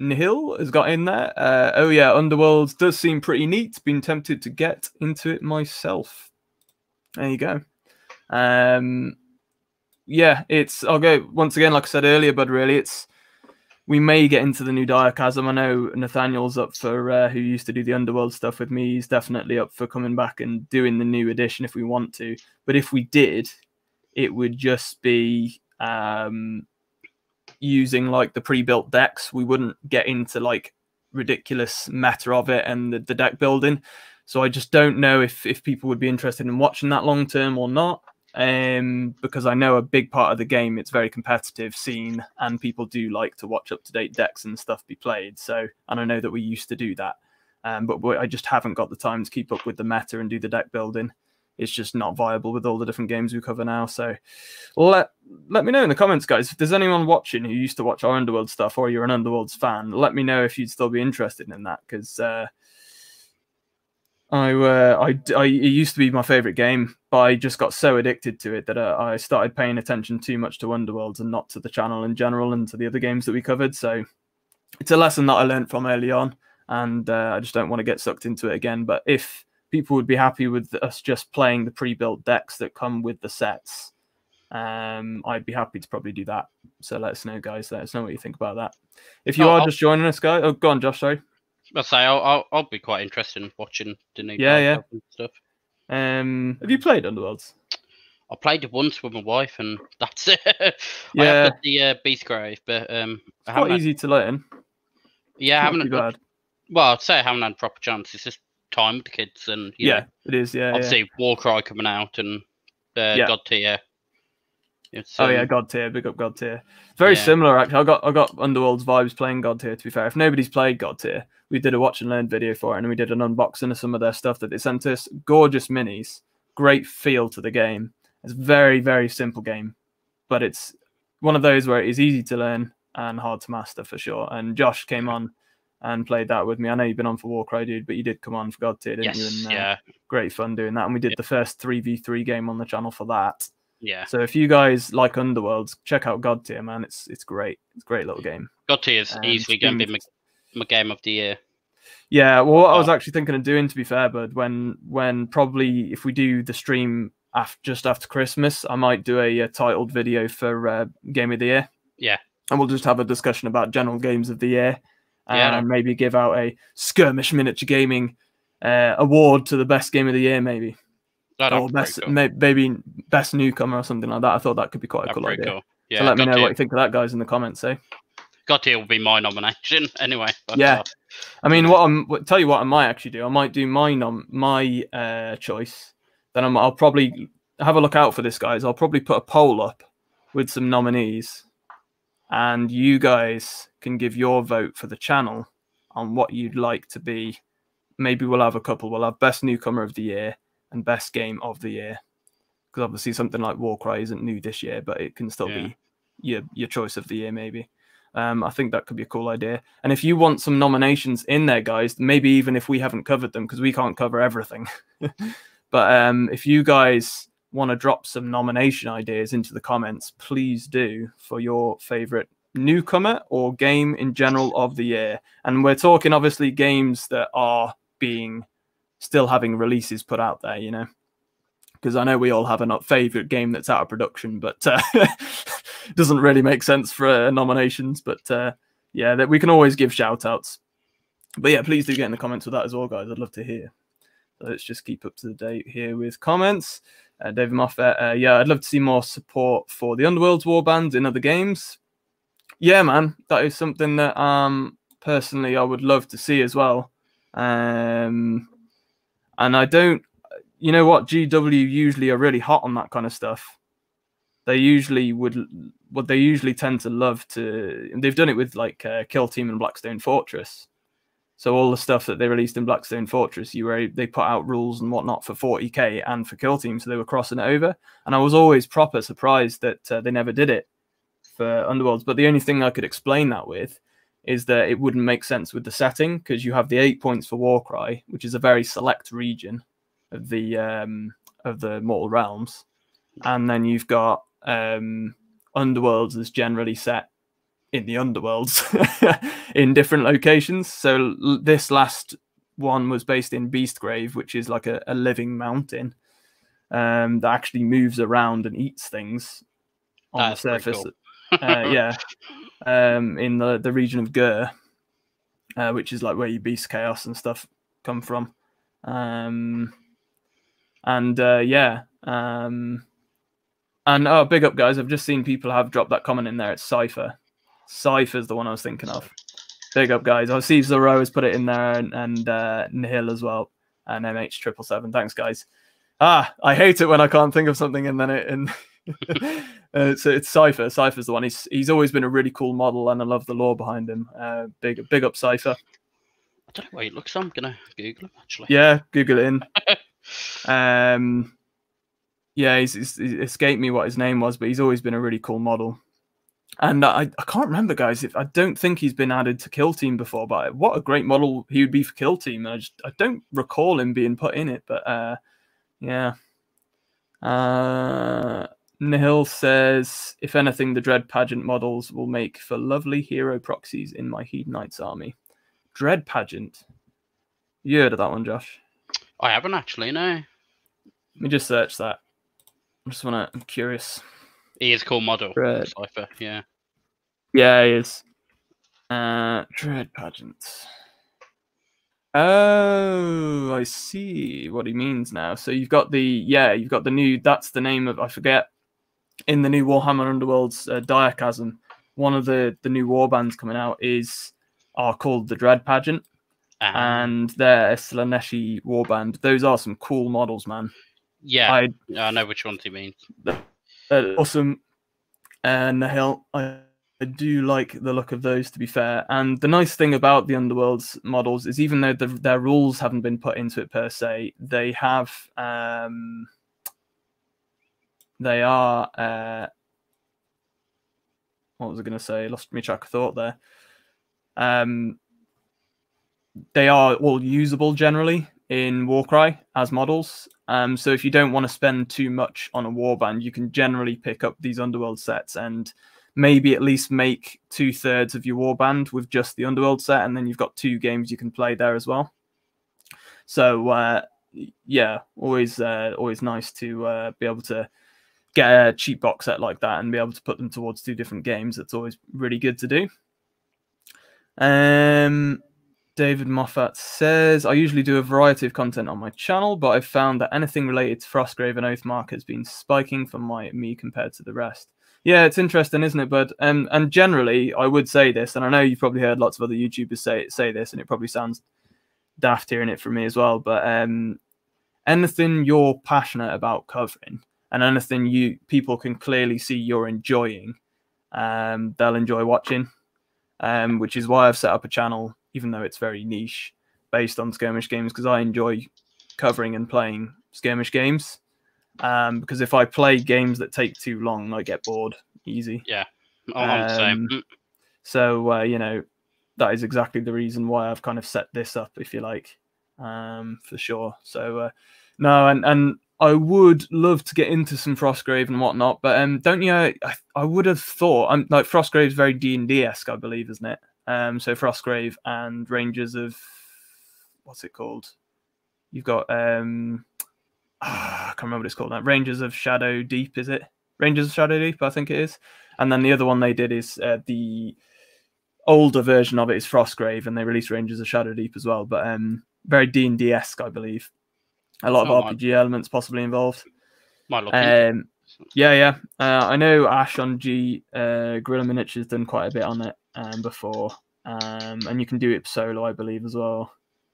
Nihil has got in there. Oh yeah, Underworlds does seem pretty neat. Been tempted to get into it myself. There you go. Yeah, I'll go once again, like I said earlier, but really we may get into the new Diachasm. I know Nathaniel's up for, who used to do the Underworld stuff with me. He's definitely up for coming back and doing the new edition if we want to. But if we did, it would just be using like the pre-built decks. We wouldn't get into like ridiculous meta of it and the deck building. So I just don't know if people would be interested in watching that long term or not. Because I know a big part of the game, it's very competitive scene, and people do like to watch up-to-date decks and stuff be played. So, and I know that we used to do that, but I just haven't got the time to keep up with the meta and do the deck building. It's just not viable with all the different games we cover now. So let me know in the comments, guys, if there's anyone watching who used to watch our Underworld stuff, or you're an Underworlds fan. Let me know if you'd still be interested in that, because it used to be my favorite game, but I just got so addicted to it that I started paying attention too much to Underworlds and not to the channel in general and to the other games that we covered. So it's a lesson that I learned from early on, and I just don't want to get sucked into it again. But if people would be happy with us just playing the pre-built decks that come with the sets, I'd be happy to probably do that. So let us know, guys. Let us know what you think about that. If you are just joining us, guys. Oh, go on, Josh. Sorry. I'll say I'll be quite interested in watching the new stuff. Have you played Underworlds? I played it once with my wife, and that's it. Yeah, I have got the Beast Grave, but it's quite easy to learn. Yeah, I haven't. Bad. Well, I'd say I haven't had a proper chance. It's just time with the kids, and you know, it is. Yeah, obviously Warcry coming out, and God Tier. God Tier, big up God Tier. Very similar, actually. I got Underworld's vibes playing God Tier, to be fair. If nobody's played God Tier, we did a watch and learn video for it, and we did an unboxing of some of their stuff that they sent us. Gorgeous minis, great feel to the game. It's a very, very simple game, but it's one of those where it is easy to learn and hard to master for sure. And Josh came on and played that with me. I know you've been on for Warcry, dude, but you did come on for God Tier, didn't you? And great fun doing that. And we did the first 3v3 game on the channel for that. Yeah. So if you guys like Underworlds, check out God Tier, man. It's great. It's a great little game. God Tier is easily going to be my game of the year. Yeah, well, what I was actually thinking of doing, to be fair, bud, when probably if we do the stream just after Christmas, I might do a titled video for Game of the Year. Yeah. And we'll just have a discussion about general games of the year, Yeah, and maybe give out a Skirmish Miniature Gaming award to the best game of the year, maybe. Or best, cool. Maybe best newcomer or something like that. I thought that could be quite a cool idea. Cool. Yeah, so let me know what you think of that, guys, in the comments. God Tier will be my nomination anyway. But, yeah, I mean, tell you what I might actually do. I might do my choice. Then I'll probably have a look out for this, guys. I'll probably put a poll up with some nominees, and you guys can give your vote for the channel on what you'd like to be. Maybe we'll have a couple. We'll have best newcomer of the year and best game of the year, because obviously something like Warcry isn't new this year, but it can still be your choice of the year, maybe. I think that could be a cool idea. And if you want some nominations in there, guys, maybe even if we haven't covered them, because we can't cover everything, but if you guys want to drop some nomination ideas into the comments, please do, for your favorite newcomer or game in general of the year. And we're talking obviously games that are still having releases put out there, you know, because I know we all have a favorite game that's out of production, but doesn't really make sense for nominations. But yeah, that we can always give shout outs. But yeah, please do get in the comments with that as well, guys. I'd love to hear. So let's just keep up to date here with comments. David Moffat, yeah, I'd love to see more support for the Underworld's warband in other games. Yeah, man, that is something that personally I would love to see as well. And I don't, you know what, GW usually are really hot on that kind of stuff. They usually tend to love to, and they've done it with like Kill Team and Blackstone Fortress. So all the stuff that they released in Blackstone Fortress, they put out rules and whatnot for 40k and for Kill Team, so they were crossing it over. And I was always proper surprised that they never did it for Underworlds. But the only thing I could explain that with is that it wouldn't make sense with the setting, because you have the 8 points for Warcry, which is a very select region of the Mortal Realms, and then you've got Underworlds is generally set in the Underworlds in different locations. So this last one was based in Beastgrave, which is like a living mountain that actually moves around and eats things on the surface. Cool. Yeah, in the region of Gur, which is like where your Beast Chaos and stuff come from. And oh, big up, guys. I've just seen people have dropped that comment in there. It's Cypher. Cypher's the one I was thinking of. Big up, guys. I see Zoro has put it in there, and Nihil as well, and MH777. Thanks, guys. I hate it when I can't think of something and then it's Cypher. Cypher's the one. He's always been a really cool model, and I love the lore behind him. Big up, Cypher. I don't know where he looks. I'm gonna Google him actually. Yeah, Google it in. Yeah, it escaped me what his name was, but he's always been a really cool model. And I can't remember, guys. I don't think he's been added to Kill Team before, but what a great model he would be for Kill Team. I don't recall him being put in it, but yeah. Nihil says, if anything, the Dread Pageant models will make for lovely hero proxies in my Heed Knights army. Dread Pageant. You heard of that one, Josh? I haven't actually, no. Let me just search that. I'm curious. He is a cool model. Dread. Cypher, yeah. Yeah, he is. Dread Pageant. Oh, I see what he means now. So you've got the new, that's the name of, I forget, in the new Warhammer Underworlds Diachasm, one of the new warbands coming out are called the Dread Pageant. And they're a Slaneshi warband. Those are some cool models, man. Yeah, I know which ones you mean. Awesome. Nihil, I do like the look of those, to be fair. And the nice thing about the Underworld's models is, even though their rules haven't been put into it per se, they have they are what was I going to say? Lost me track of thought there. They are all usable generally. in Warcry as models. So if you don't want to spend too much on a warband, you can generally pick up these Underworld sets and maybe at least make 2/3 of your warband with just the Underworld set, and then you've got 2 games you can play there as well. So yeah, always nice to be able to get a cheap box set like that and be able to put them towards 2 different games. That's always really good to do. David Moffat says, I usually do a variety of content on my channel, but I've found that anything related to Frostgrave and Oathmark has been spiking for me compared to the rest. Yeah, it's interesting, isn't it, bud? And generally, I would say this, and I know you've probably heard lots of other YouTubers say this, and it probably sounds daft hearing it from me as well, but anything you're passionate about covering and anything people can clearly see you're enjoying, they'll enjoy watching, which is why I've set up a channel, even though it's very niche, based on skirmish games, because I enjoy covering and playing skirmish games. Because if I play games that take too long, I get bored easy. Yeah, I'm the same. So, you know, that is exactly the reason why I've kind of set this up, if you like, for sure. So, no, and I would love to get into some Frostgrave and whatnot, but don't you? I would have thought, like, Frostgrave's very D&D-esque, I believe, isn't it? So Frostgrave and Rangers of, what's it called? You've got I can't remember what it's called now. Rangers of Shadow Deep, is it? Rangers of Shadow Deep, I think it is. And then the other one they did is the older version of it is Frostgrave, and they released Rangers of Shadow Deep as well. But very D&D-esque, I believe. A lot of RPG elements possibly involved. Might look yeah. I know Ash on Guerrilla Miniatures done quite a bit on it before, and you can do it solo, I believe, as well.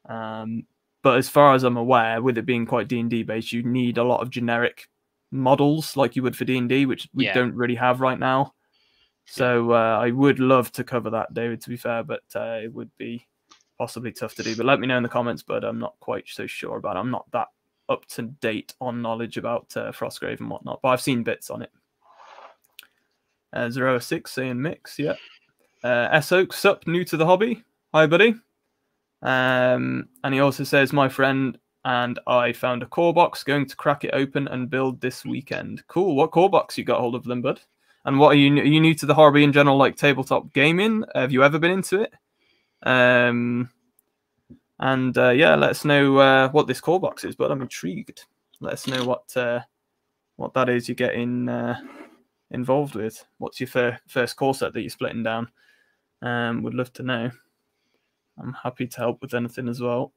But as far as I'm aware, with it being quite D&D based, you need a lot of generic models like you would for D&D, which we don't really have right now. So I would love to cover that, David, to be fair, but it would be possibly tough to do. But let me know in the comments, but I'm not quite so sure about it. I'm not that up to date on knowledge about Frostgrave and whatnot, but I've seen bits on it. 06 saying mix, yeah. S-Oak, sup, new to the hobby. Hi, buddy. And he also says, my friend and I found a core box, going to crack it open and build this weekend. Cool. What core box you got hold of them, bud? And what are you new to the hobby in general, like tabletop gaming? Have you ever been into it? And yeah, let us know what this core box is, but I'm intrigued. Let us know what that is you're getting involved with. What's your first core set that you're splitting down? Would love to know. I'm happy to help with anything as well.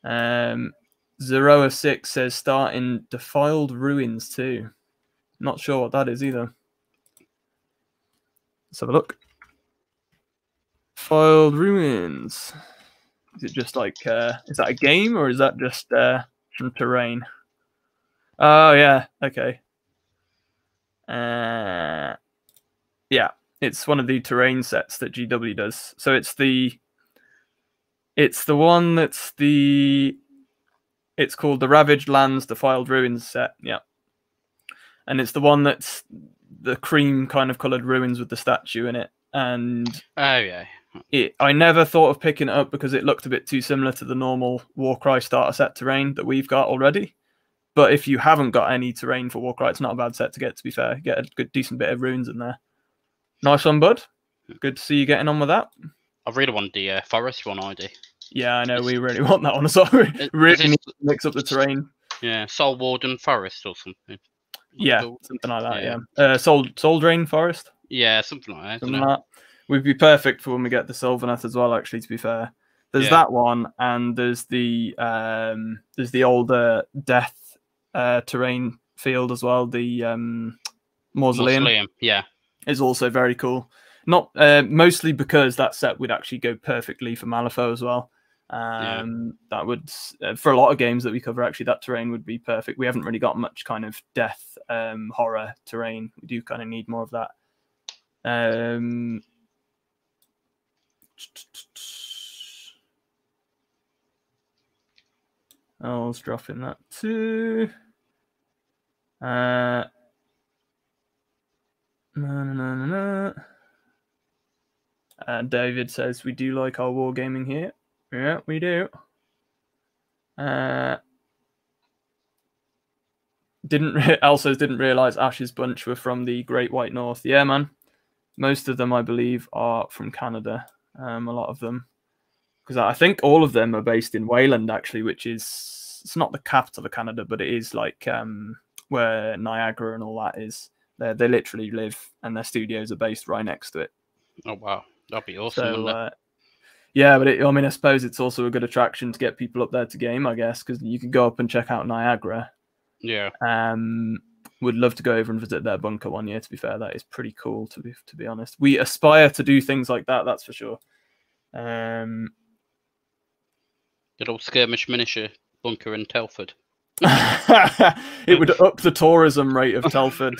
Zero06 says start in Defiled Ruins too. Not sure what that is either. Let's have a look. Defiled Ruins. Is it just like, is that a game or is that just some terrain? Oh, yeah. Okay. Yeah. It's one of the terrain sets that GW does. So it's the one that's it's called the Ravaged Lands, Defiled Ruins set. Yeah. And it's the one that's the cream kind of coloured ruins with the statue in it. And oh, yeah. I never thought of picking it up because it looked a bit too similar to the normal Warcry starter set terrain that we've got already. But if you haven't got any terrain for Warcry, it's not a bad set to get, to be fair. Get a good, decent bit of ruins in there. Nice one, bud. Good to see you getting on with that. I really want the forest one ID. Yeah, I know. We really want that one. So really need to mix up the terrain. Yeah, Soul Warden Forest or something. Yeah, something like that, yeah. Soul Drain Forest? Yeah, something like that. Something like that. Would be perfect for when we get the Sylvaneth as well, actually, to be fair. There's that one, and there's the older death terrain field as well, the Mausoleum. Yeah. Is also very cool. Not mostly because that set would actually go perfectly for Malifaux as well. That would, for a lot of games that we cover, actually, that terrain would be perfect. We haven't really got much kind of death horror terrain. We do kind of need more of that. I was dropping that too. David says we do like our wargaming here. Yeah, we do. Elsos didn't realize Ash's bunch were from the Great White North. Yeah, man. Most of them, I believe, are from Canada. A lot of them, because I think all of them are based in Wayland, actually, which is, it's not the capital of Canada, but it is like where Niagara and all that is. They literally live, and their studios are based right next to it. Oh wow, that'd be awesome. So yeah, but I mean, I suppose it's also a good attraction to get people up there to game, I guess, because you can go up and check out Niagara. Yeah. Would love to go over and visit their bunker one year. To be fair, that is pretty cool. To be honest, we aspire to do things like that. That's for sure. Good old Skirmish miniature bunker in Telford. It would up the tourism rate of Telford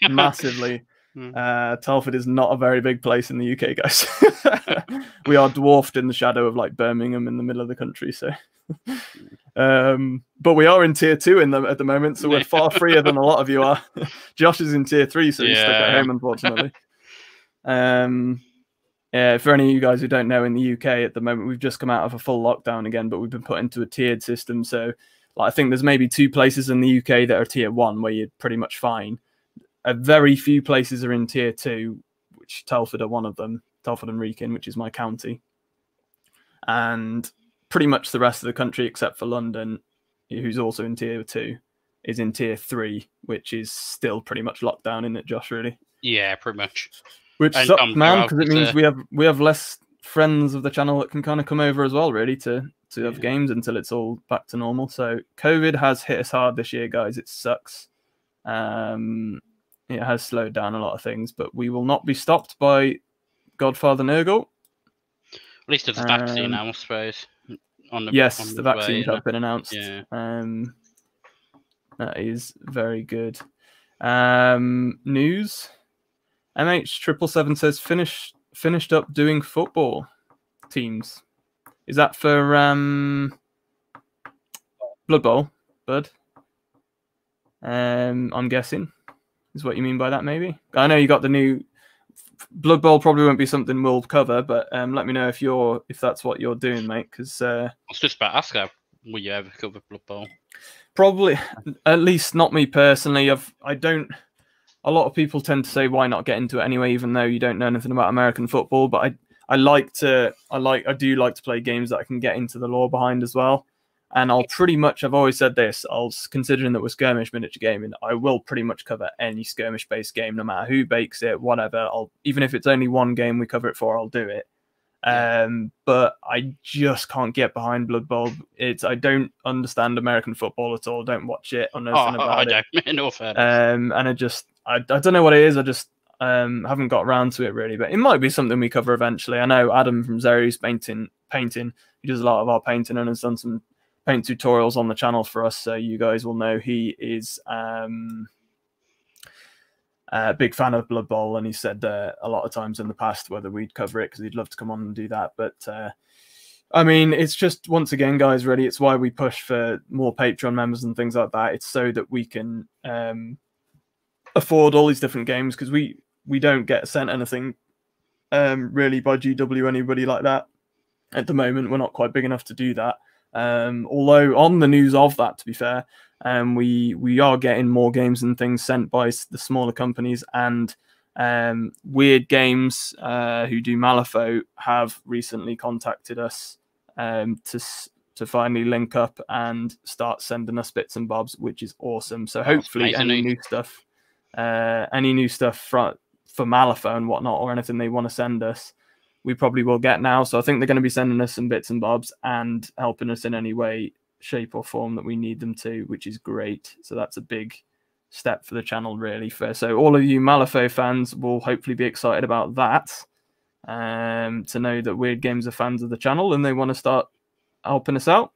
massively. Telford is not a very big place in the UK, guys. We are dwarfed in the shadow of like Birmingham in the middle of the country. So, but we are in tier 2 at the moment, so we're far freer than a lot of you are. Josh is in tier 3, so he's stuck at home, unfortunately. Yeah, for any of you guys who don't know, in the UK at the moment, we've just come out of a full lockdown again, but we've been put into a tiered system. So, like, I think there's maybe 2 places in the UK that are tier 1 where you're pretty much fine. A very few places are in tier 2, which Telford are one of them. Telford and Wrekin, which is my county, and pretty much the rest of the country, except for London, who's also in tier 2, is in tier 3, which is still pretty much locked down, isn't it, Josh? Really? Yeah, pretty much. Which sucks, man, because it means we have less friends of the channel that can kind of come over as well, really, to have games until it's all back to normal. So COVID has hit us hard this year, guys. It sucks. It has slowed down a lot of things, but we will not be stopped by Godfather Nurgle. At least it's a vaccine now, I suppose. The vaccines have been announced. Yeah. That is very good. News. MH777 says finished up doing football teams. Is that for Blood Bowl, bud? I'm guessing is what you mean by that. Maybe I know you got the new Blood Bowl. Probably won't be something we'll cover, but let me know if that's what you're doing, mate. Because I was just about to ask how will you ever cover Blood Bowl? Probably, at least not me personally. I don't. A lot of people tend to say, why not get into it anyway, even though you don't know anything about American football. But I do like to play games that I can get into the lore behind as well. And I've always said this, considering that we're Skirmish miniature gaming, I will pretty much cover any Skirmish-based game, no matter who bakes it, whatever. Even if it's only one game we cover it for, I'll do it. But I just can't get behind Blood Bowl. I don't understand American football at all. Don't watch it or nothing about it. No fairness. And I don't know what it is. I just haven't got around to it really. But it might be something we cover eventually. I know Adam from Zeru's painting. He does a lot of our painting and has done some paint tutorials on the channel for us, so you guys will know he is a big fan of Blood Bowl, and he said a lot of times in the past whether we'd cover it because he'd love to come on and do that. But I mean, it's just, once again, guys, really, it's why we push for more Patreon members and things like that. It's so that we can afford all these different games, because we don't get sent anything really by GW, anybody like that at the moment. We're not quite big enough to do that. Although on the news of that, to be fair, we are getting more games and things sent by the smaller companies, and Weird Games, who do Malifaux, have recently contacted us to finally link up and start sending us bits and bobs, which is awesome. So hopefully any new stuff for Malifaux and whatnot, or anything they want to send us, we probably will get now. So I think they're going to be sending us some bits and bobs and helping us in any way, shape or form that we need them to, which is great. So that's a big step for the channel, really. So all of you Malifaux fans will hopefully be excited about that, to know that Weird Games are fans of the channel and they want to start helping us out,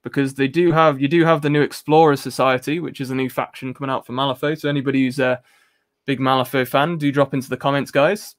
because you do have the new Explorers Society, which is a new faction coming out for Malifaux. So anybody who's a big Malifaux fan, do drop into the comments, guys.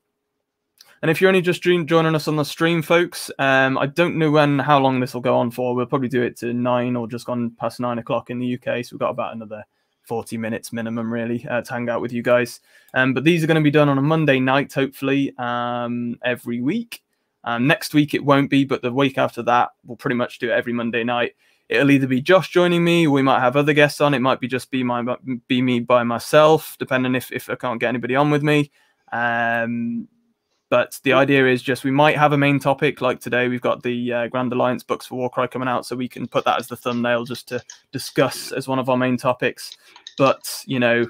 And if you're only just joining us on the stream, folks, I don't know how long this will go on for. We'll probably do it to 9 or just gone past 9 o'clock in the UK. So we've got about another 40 minutes minimum, really, to hang out with you guys. But these are going to be done on a Monday night, hopefully, every week. Next week it won't be, but the week after that, we'll pretty much do it every Monday night. it'll either be Josh joining me, we might have other guests on. It might be just be me by myself, depending if I can't get anybody on with me. But the idea is just we might have a main topic. Like today, we've got the Grand Alliance books for Warcry coming out, so we can put that as the thumbnail just to discuss as one of our main topics. But, you know,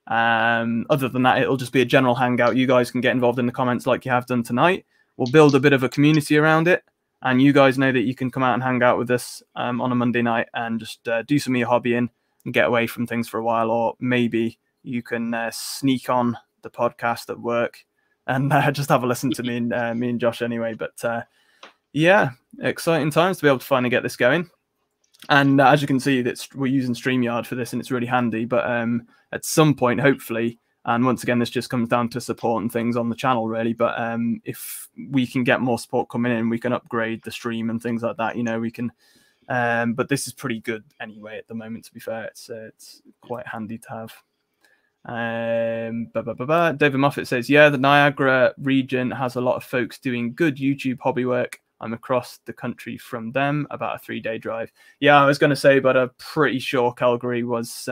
other than that, it'll just be a general hangout. You guys can get involved in the comments like you have done tonight. We'll build a bit of a community around it. And you guys know that you can come out and hang out with us on a Monday night and just do some of your hobbying and get away from things for a while. Or maybe you can sneak on the podcast at work and just have a listen to me and Josh anyway. But yeah, exciting times to be able to finally get this going. And as you can see, we're using StreamYard for this, and it's really handy. But at some point, hopefully, and once again, this just comes down to support and things on the channel, really. But if we can get more support coming in, we can upgrade the stream and things like that. You know, we can. But this is pretty good anyway at the moment. To be fair, it's quite handy to have. David Moffat says, yeah, the Niagara region has a lot of folks doing good YouTube hobby work. I'm across the country from them, about a 3-day drive. Yeah, I was going to say, but I'm pretty sure Calgary was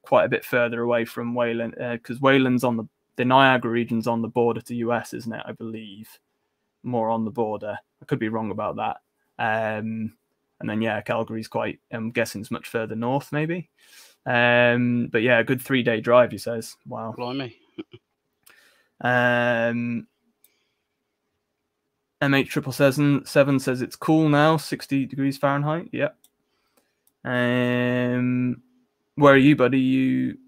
quite a bit further away from Wayland, because Wayland's on the Niagara region's on the border to US, isn't it? I believe more on the border. I could be wrong about that. And then yeah, Calgary's quite. I'm guessing it's much further north, maybe. But yeah, a good 3-day drive, he says. Wow. Blimey. MH777 says it's cool now, 60 degrees Fahrenheit. Yep. Where are you, buddy? You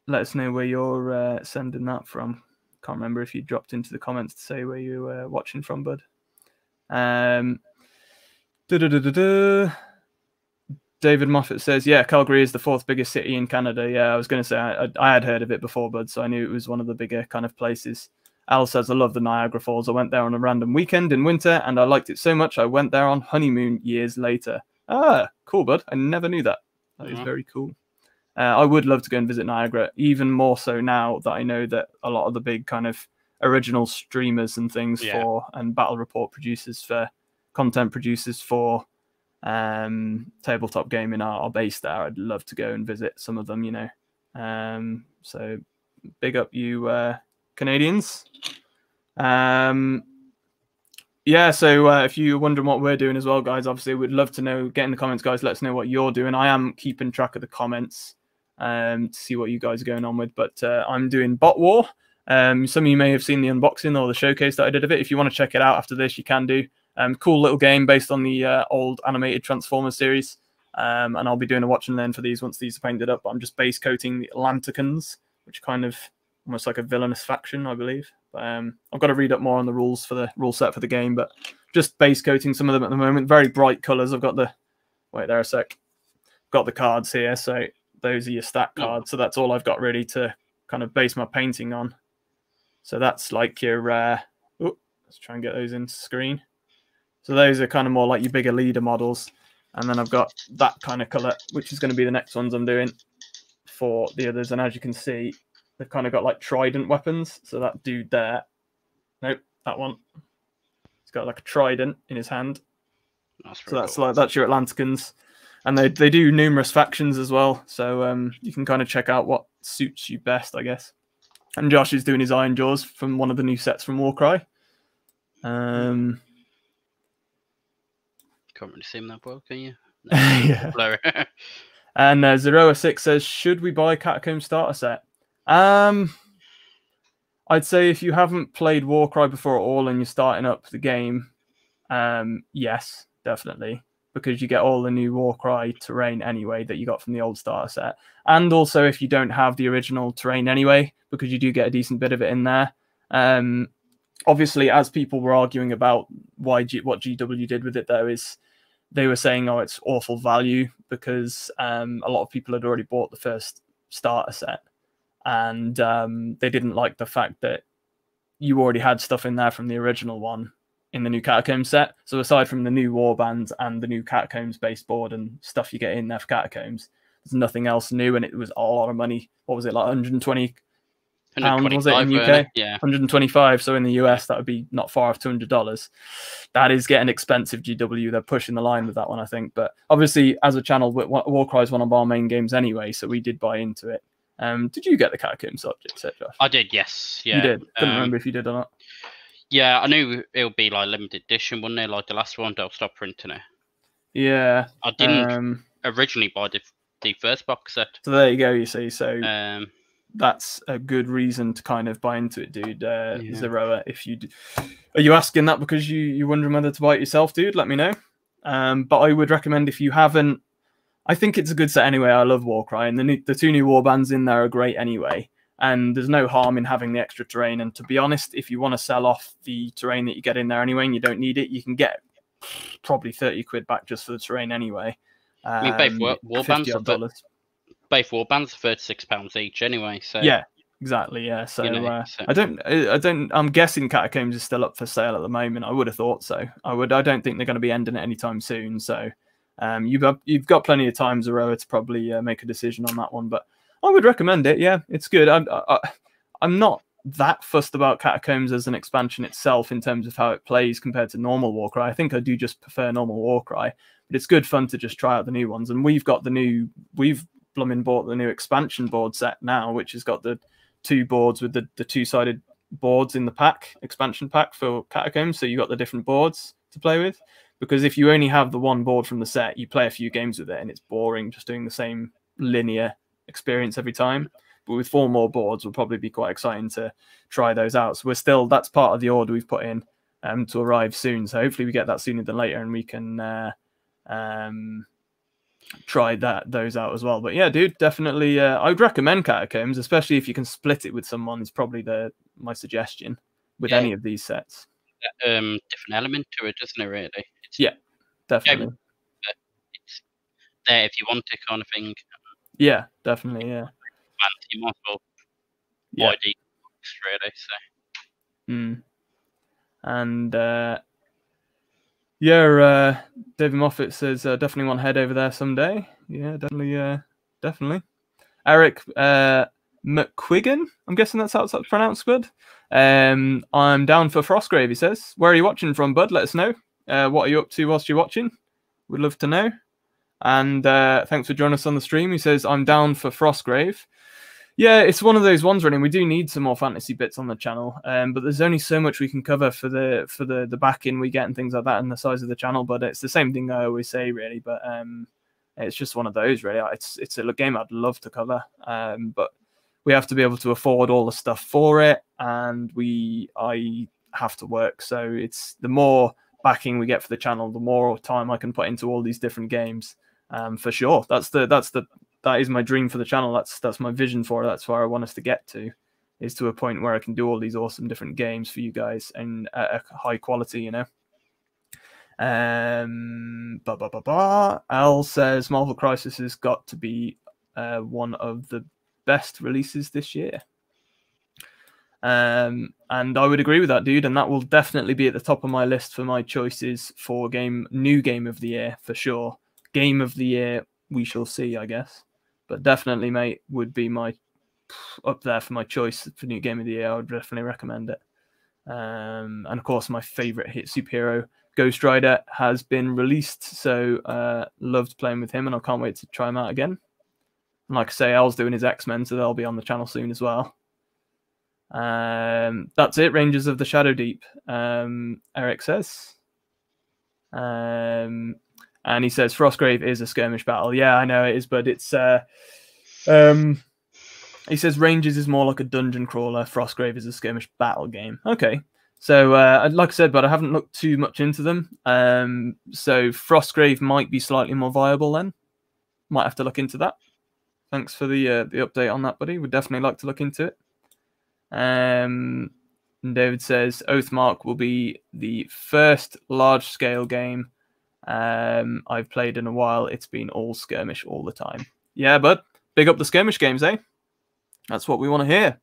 let us know where you're sending that from. Can't remember if you dropped into the comments to say where you were watching from, bud. David Moffat says, yeah, Calgary is the 4th biggest city in Canada. Yeah, I was going to say, I had heard of it before, bud, so I knew it was one of the bigger kind of places. Al says, I love the Niagara Falls. I went there on a random weekend in winter, and I liked it so much I went there on honeymoon years later. Ah, cool, bud. I never knew that. That is very cool. I would love to go and visit Niagara, even more so now that I know that a lot of the big kind of original streamers and things and battle report producers for content producers for tabletop gaming are based there. I'd love to go and visit some of them, you know. So big up you Canadians. Yeah, so if you're wondering what we're doing as well, guys, obviously we'd love to know. Get in the comments, guys. Let us know what you're doing. I am keeping track of the comments to see what you guys are going on with. But I'm doing Bot War. Some of you may have seen the unboxing or the showcase that I did of it. If you want to check it out after this, you can do. Cool little game based on the old animated Transformers series. And I'll be doing a watch and learn for these once these are painted up. I'm just base coating the Atlanticans, which kind of almost like a villainous faction, I believe. But, I've got to read up more on the rules for the rule set for the game, but just base coating some of them at the moment. Very bright colours. I've got the wait there a sec. Got the cards here, so those are your stat cards. So that's all I've got really to kind of base my painting on. So that's like your let's try and get those into screen. So those are kind of more like your bigger leader models. And then I've got that kind of colour, which is going to be the next ones I'm doing for the others. And as you can see, they've kind of got like trident weapons. So that dude there, nope, that one. He's got like a trident in his hand. That's cool. That's your Atlanticans. And they do numerous factions as well. So you can kind of check out what suits you best, I guess. And Josh is doing his Iron Jaws from one of the new sets from Warcry. Can't really see him that well, can you? No, yeah. And Zeroa6 says, should we buy Catacombs starter set? I'd say if you haven't played Warcry before at all and you're starting up the game, yes, definitely. Because you get all the new Warcry terrain anyway that you got from the old starter set. And also if you don't have the original terrain anyway, because you do get a decent bit of it in there. Obviously, as people were arguing about what GW did with it, though, is they were saying, oh, it's awful value because a lot of people had already bought the first starter set. And they didn't like the fact that you already had stuff in there from the original one in the new Catacombs set. So aside from the new warbands and the new Catacombs base board and stuff you get in there for Catacombs, there's nothing else new, and it was a lot of money. What was it, like 120 pound, was it, in UK? Yeah. 125. So in the US, that would be not far off $200. That is getting expensive, GW. They're pushing the line with that one, I think. But obviously, as a channel, Warcry is one of our main games anyway, so we did buy into it. Did you get the Catacombs subject set, Josh? I did, yes. Yeah. You did? Couldn't remember if you did or not. Yeah, I knew it would be like limited edition, wouldn't it? Like the last one, they'll stop printing it. Yeah. I didn't originally buy the first box set. So there you go, you see. So that's a good reason to kind of buy into it, dude. Zeroa, if you do. Are you asking that because you're wondering whether to buy it yourself, dude? Let me know. But I would recommend, if you haven't, I think it's a good set anyway. I love Warcry, and the 2 new warbands in there are great anyway. And there's no harm in having the extra terrain. And to be honest, if you want to sell off the terrain that you get in there anyway and you don't need it, you can get probably 30 quid back just for the terrain anyway. I mean, both warbands are £36 each anyway. So yeah, exactly. Yeah. So, I'm guessing Catacombs is still up for sale at the moment. I would have thought so. I don't think they're going to be ending it anytime soon. So you've got plenty of time, Zeroa, to probably make a decision on that one. But I would recommend it. Yeah, it's good. I'm not that fussed about Catacombs as an expansion itself in terms of how it plays compared to normal Warcry. I think I do just prefer normal Warcry, but it's good fun to just try out the new ones. And we've bought the new expansion board set now, which has got the 2 boards with the 2-sided boards in the expansion pack for Catacombs. So you got the different boards to play with. Because if you only have the 1 board from the set, you play a few games with it and it's boring just doing the same linear experience every time. But with 4 more boards, will probably be quite exciting to try those out. So that's part of the order we've put in to arrive soon. So hopefully we get that sooner than later and we can try those out as well. But yeah, dude, definitely I would recommend Catacombs, especially if you can split it with someone. Is probably my suggestion with any of these sets. Different element to it, doesn't it, really? Yeah, definitely. It's there if you want it, kind of thing. Yeah, definitely. Yeah. And you might as well buy the box, really. So. And David Moffat says definitely want to head over there someday. Yeah, definitely. Eric McQuiggan, I'm guessing that's how it's pronounced, good. I'm down for Frostgrave, he says. Where are you watching from, bud? Let us know. What are you up to whilst you're watching? We'd love to know. And thanks for joining us on the stream. He says, I'm down for Frostgrave. Yeah, it's one of those ones, really. We do need some more fantasy bits on the channel, but there's only so much we can cover for the backing we get and things like that and the size of the channel. But it's the same thing I always say, really. But it's just one of those, really. It's a game I'd love to cover, but we have to be able to afford all the stuff for it, and I have to work. So it's the more backing we get for the channel, the more time I can put into all these different games. For sure, that is my dream for the channel. That's my vision for it. That's where I want us to get to, is to a point where I can do all these awesome different games for you guys and at a high quality, you know. Al says Marvel Crisis has got to be one of the best releases this year. And I would agree with that, dude, and that will definitely be at the top of my list for my choices for new game of the year, for sure. Game of the year, we shall see, I guess. But definitely, mate, would be my up there for my choice for new game of the year. I would definitely recommend it. And of course, my favorite hit superhero, Ghost Rider, has been released. So loved playing with him, and I can't wait to try him out again. And like I say, Al's doing his X-Men, so they'll be on the channel soon as well. That's it. Rangers of the Shadow Deep, Eric says. And he says Frostgrave is a skirmish battle. Yeah, I know it is, but it's he says Rangers is more like a dungeon crawler. Frostgrave is a skirmish battle game. Okay, so like I said, but I haven't looked too much into them. So Frostgrave might be slightly more viable then. Might have to look into that. Thanks for the update on that, buddy. Would definitely like to look into it. And David says Oathmark will be the first large-scale game I've played in a while. It's been all skirmish all the time. Yeah, bud. Big up the skirmish games, eh? That's what we want to hear.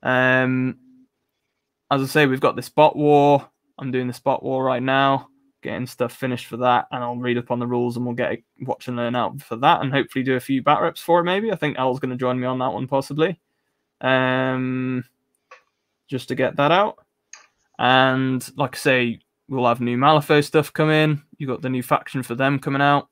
As I say, we've got this bot war. I'm doing the spot war right now, getting stuff finished for that, and I'll read up on the rules and we'll get a watch and learn out for that and hopefully do a few bat reps for it maybe. I think Al's going to join me on that one possibly. just to get that out. And like I say, we'll have new Malifaux stuff come in. You got the new faction for them coming out.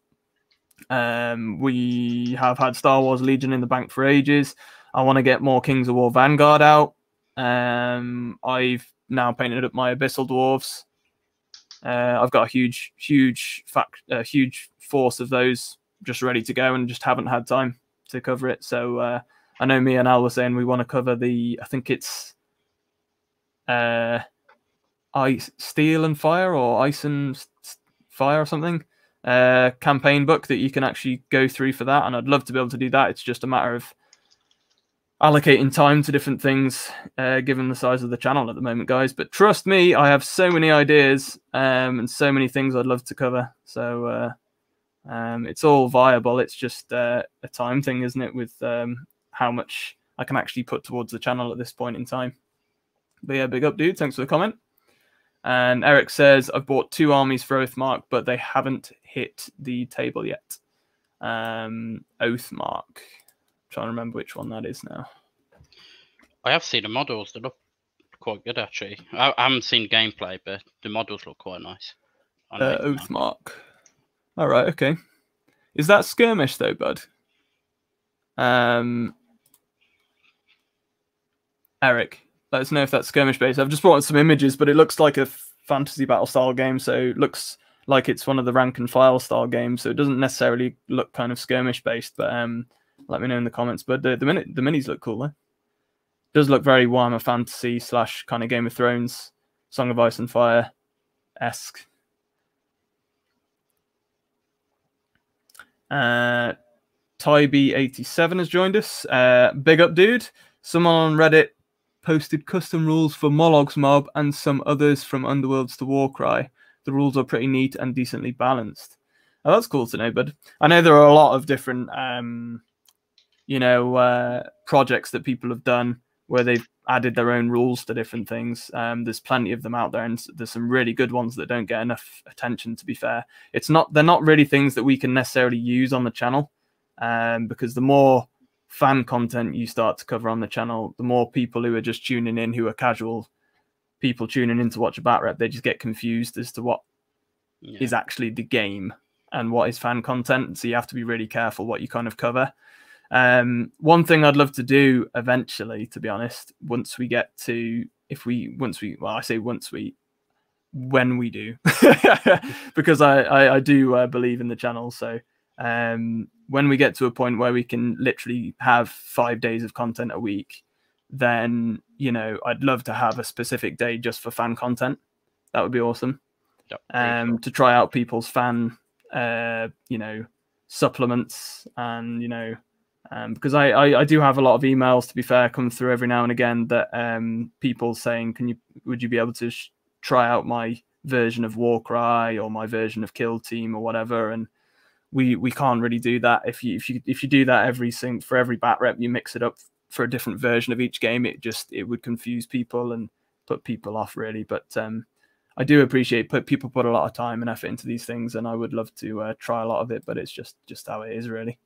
We have had Star Wars Legion in the bank for ages. I want to get more Kings of War Vanguard out. I've now painted up my Abyssal Dwarves. I've got a huge force of those just ready to go, and just haven't had time to cover it. So I know me and Al were saying we want to cover the, I think it's Ice, Steel and Fire, or Ice and Fire or something, campaign book that you can actually go through for that. And I'd love to be able to do that. It's just a matter of allocating time to different things, given the size of the channel at the moment, guys. But trust me, I have so many ideas and so many things I'd love to cover. So it's all viable. It's just a time thing, isn't it, with how much I can actually put towards the channel at this point in time. But yeah, big up, dude. Thanks for the comment. And Eric says, I've bought 2 armies for Oathmark, but they haven't hit the table yet. Oathmark. Trying to remember which one that is now. I have seen the models. They look quite good, actually. I haven't seen gameplay, but the models look quite nice. Oathmark. All right, okay. Is that Skirmish, though, bud? Eric, let us know if that's Skirmish based. I've just brought some images, but it looks like a fantasy battle style game, so it looks like it's one of the rank and file style games, so it doesn't necessarily look kind of Skirmish based, but let me know in the comments. But the minis look cool, though. It does look very Warhammer Fantasy / kind of Game of Thrones, Song of Ice and Fire-esque. Tybe87 has joined us. Big up, dude. Someone on Reddit posted custom rules for Molog's Mob and some others from Underworlds to Warcry. The rules are pretty neat and decently balanced. Oh, that's cool to know, bud. I know there are a lot of different, projects that people have done where they've added their own rules to different things. There's plenty of them out there, and there's some really good ones that don't get enough attention, to be fair. They're not really things that we can necessarily use on the channel, because the more fan content you start to cover on the channel, the more people who are just tuning in, who are casual people tuning in to watch a bat rep, they just get confused as to what is actually the game and what is fan content. So you have to be really careful what you kind of cover. One thing I'd love to do eventually, to be honest, when we do, because I do believe in the channel. So when we get to a point where we can literally have 5 days of content a week, then, I'd love to have a specific day just for fan content. That would be awesome. Yep, to try out people's fan, supplements, and, because I do have a lot of emails, to be fair, come through every now and again that people saying, would you be able to try out my version of Warcry or my version of Kill Team or whatever? And we can't really do that. If you do that for every bat rep, you mix it up for a different version of each game, it would confuse people and put people off, really. But I do appreciate people put a lot of time and effort into these things, and I would love to try a lot of it, but it's just how it is, really.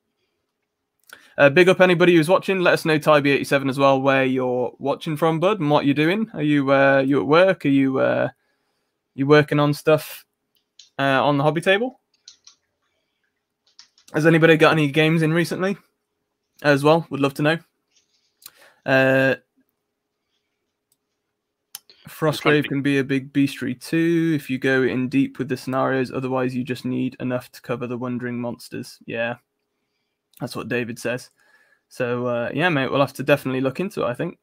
Big up anybody who's watching. Let us know, Tybe87 as well, where you're watching from, bud, and what you're doing. Are you at work? Are you working on stuff on the hobby table? Has anybody got any games in recently as well? Would love to know. Frostgrave can be a big beastry too if you go in deep with the scenarios. Otherwise, you just need enough to cover the wandering monsters. Yeah, that's what David says. So yeah, mate, we'll have to definitely look into it. I think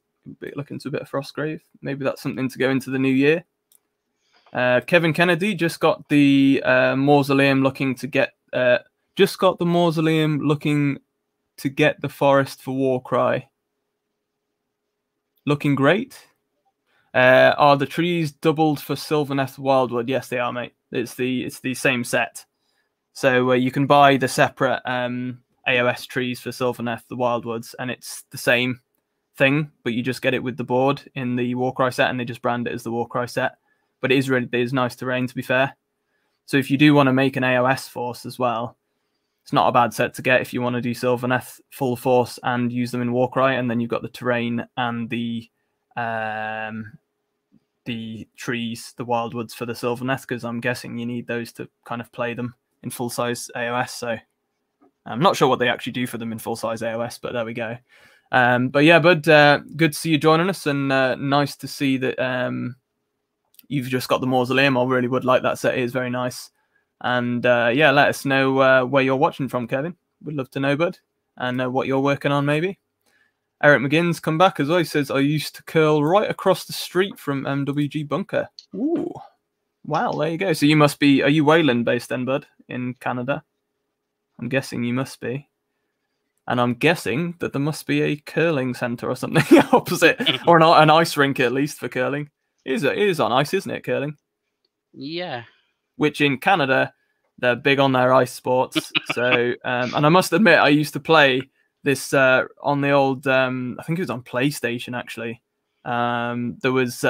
look into a bit of Frostgrave. Maybe that's something to go into the new year. Kevin Kennedy just got the mausoleum looking to get. Just got the mausoleum looking to get the forest for Warcry. Looking great. Are the trees doubled for Sylvaneth Wildwood? Yes, they are, mate. It's the same set. So you can buy the separate AOS trees for Sylvaneth, the Wildwoods, and it's the same thing, but you just get it with the board in the Warcry set, and they just brand it as the Warcry set. But it is nice terrain, to be fair. So if you do want to make an AOS force as well, it's not a bad set to get if you want to do Sylvaneth full force and use them in Warcry, and then you've got the terrain and the trees, the wildwoods for the Sylvaneth, because I'm guessing you need those to kind of play them in full size AOS. So I'm not sure what they actually do for them in full size AOS, but there we go. But yeah, Bud, good to see you joining us, and nice to see that you've just got the Mausoleum. I really would like that set. It is very nice. And yeah, let us know where you're watching from, Kevin. We'd love to know, Bud, and what you're working on, maybe. Eric McGinn's come back as well. He says, I used to curl right across the street from MWG Bunker. Ooh. Wow, there you go. So you must be, are you Wayland based then, Bud, in Canada? I'm guessing you must be. And I'm guessing that there must be a curling centre or something opposite, or an ice rink at least for curling. It is on ice, isn't it, curling? Yeah. Which in Canada, they're big on their ice sports. So, and I must admit, I used to play this on the old, I think it was on PlayStation, actually. There was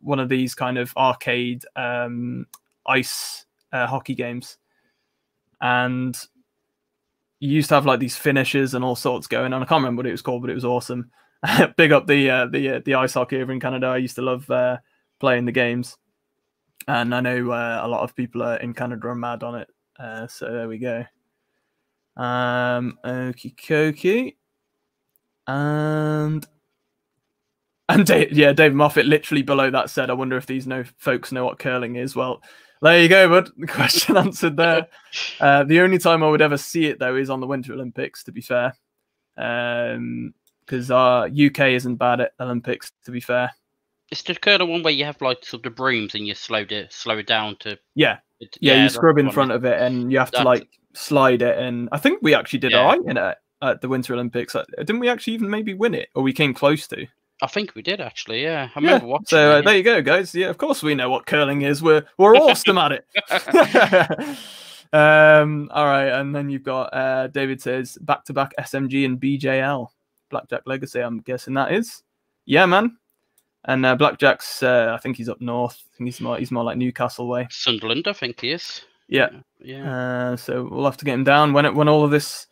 one of these kind of arcade ice hockey games. And you used to have like these finishes and all sorts going on. I can't remember what it was called, but it was awesome. Big up the ice hockey over in Canada. I used to love playing the games. And I know a lot of people in Canada are mad on it. So there we go. Okie dokie. And David Moffat literally below that said, I wonder if these folks know what curling is. Well, there you go, bud. The question answered there. The only time I would ever see it, though, is on the Winter Olympics, to be fair. Because our UK isn't bad at Olympics, to be fair. It's the kind of one where you have like sort of brooms and you slow it down to yeah you scrub in front of it and you have to like slide it. And I think we actually did all right in it at the Winter Olympics. Didn't we actually even maybe win it, or we came close to? I think we did actually. Yeah, I remember watching. So there you go, guys. Yeah, of course we know what curling is. We're awesome at it. All right, and then you've got David says back-to-back SMG and BJL Blackjack Legacy. I'm guessing that is. Yeah, man. And Blackjack's, I think he's up north. I think he's more like Newcastle way. Sunderland, I think he is. Yeah. So we'll have to get him down when all of this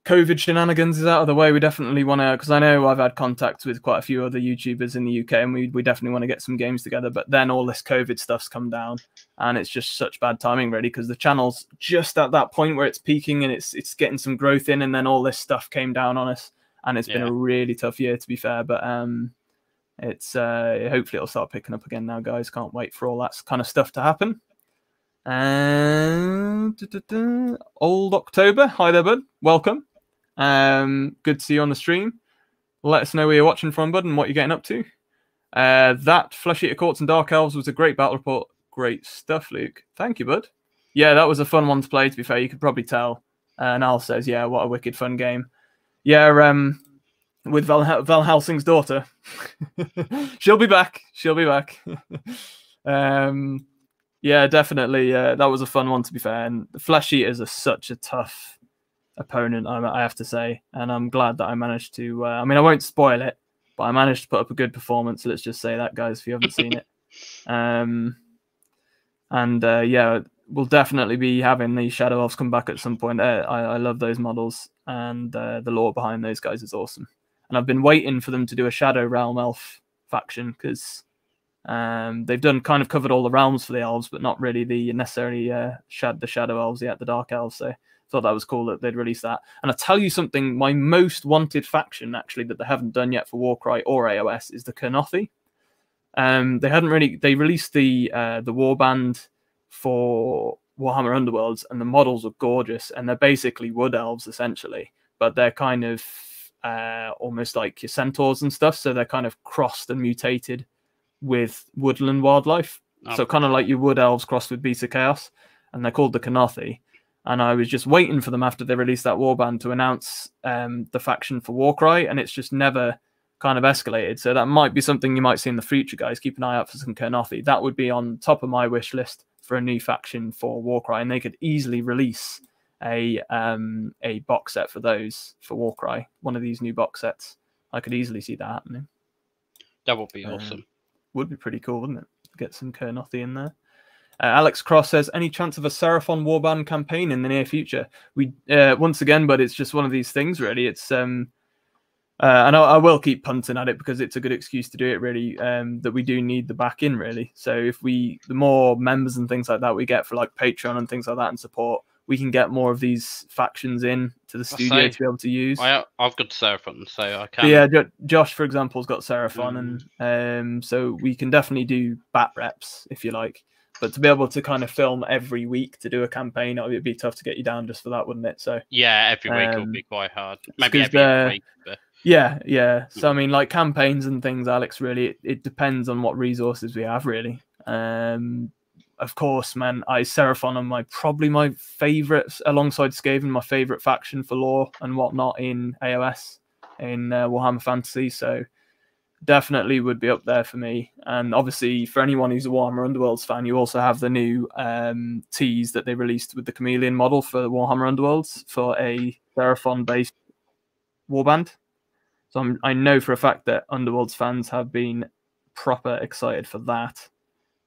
COVID shenanigans is out of the way. We definitely want to, because I know I've had contacts with quite a few other YouTubers in the UK, and we definitely want to get some games together. But then all this COVID stuff's come down, and it's just such bad timing, really, because the channel's just at that point where it's peaking and it's getting some growth in, and then all this stuff came down on us, and it's been a really tough year, to be fair. But it's hopefully it'll start picking up again now, guys. Can't wait for all that kind of stuff to happen. And Old October, hi there, bud. Welcome. Good to see you on the stream. Let us know where you're watching from, bud, and what you're getting up to. That Flesh Eater Courts and Dark Elves was a great battle report. Great stuff, Luke. Thank you, bud. Yeah, that was a fun one to play, to be fair. You could probably tell. And Al says, yeah, what a wicked fun game. Yeah, with Val Helsing's daughter. She'll be back. Yeah, definitely. That was a fun one, to be fair. And the Flesh Eaters are such a tough opponent, I have to say. And I'm glad that I managed to... I mean, I won't spoil it, but I managed to put up a good performance. Let's just say that, guys, if you haven't seen it. Yeah, we'll definitely be having the Shadow Elves come back at some point. I love those models, and the lore behind those guys is awesome. And I've been waiting for them to do a Shadow Realm Elf faction, because they've kind of covered all the realms for the elves, but not really the necessarily the Shadow Elves yet, the Dark Elves. So I thought that was cool that they'd release that. And I'll tell you something, my most wanted faction, actually, that they haven't done yet for Warcry or AOS is the Kurnothi. They released the warband for Warhammer Underworlds, and the models are gorgeous, and they're basically wood elves, essentially, but they're kind of almost like your centaurs and stuff, so they're kind of crossed and mutated with woodland wildlife. So kind of like your wood elves crossed with beasts of chaos, and they're called the Kurnothi. And I was just waiting for them after they released that warband to announce the faction for Warcry, and it's just never kind of escalated. So that might be something you might see in the future, guys. Keep an eye out for some Kurnothi. That would be on top of my wish list for a new faction for Warcry, and they could easily release a box set for those for Warcry. One of these new box sets. I could easily see that happening. That would be awesome. Would be pretty cool, wouldn't it? Get some Kurnothi in there. Alex Cross says, any chance of a Seraphon warband campaign in the near future? We once again, but it's just one of these things, really. It's and I will keep punting at it because it's a good excuse to do it, really. That we do need the back in, really. So if the more members and things like that we get for like Patreon and things like that and support, we can get more of these factions in to the studio to be able to use. I've got Seraphon, so I can. But yeah, Josh, for example, has got Seraphon, and so we can definitely do bat reps if you like. But to be able to kind of film every week to do a campaign, it'd be tough to get you down just for that, wouldn't it? So yeah, every week will be quite hard. Maybe every week. But... Yeah. So I mean, like campaigns and things, Alex. Really, it depends on what resources we have. Really, of course, man. Seraphon are probably my favourites alongside Skaven, my favourite faction for lore and whatnot in AOS in Warhammer Fantasy. So definitely would be up there for me. And obviously, for anyone who's a Warhammer Underworlds fan, you also have the new tease that they released with the Chameleon model for Warhammer Underworlds for a Seraphon-based warband. So I know for a fact that Underworlds fans have been proper excited for that.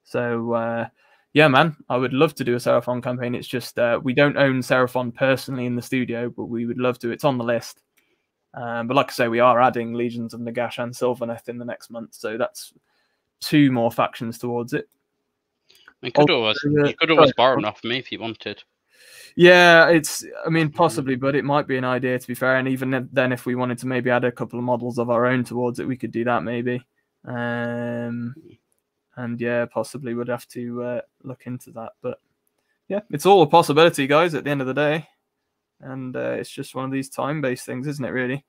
So yeah, man, I would love to do a Seraphon campaign. It's just we don't own Seraphon personally in the studio, but we would love to. It's on the list. But like I say, we are adding Legions of Nagash and Sylvaneth in the next month, so that's 2 more factions towards it. You could always borrow them off me if you wanted. Yeah, I mean, possibly, but it might be an idea, to be fair. And even then, if we wanted to maybe add a couple of models of our own towards it, we could do that maybe. And yeah, possibly would have to look into that. But yeah, it's all a possibility, guys, at the end of the day. And it's just one of these time-based things, isn't it, really?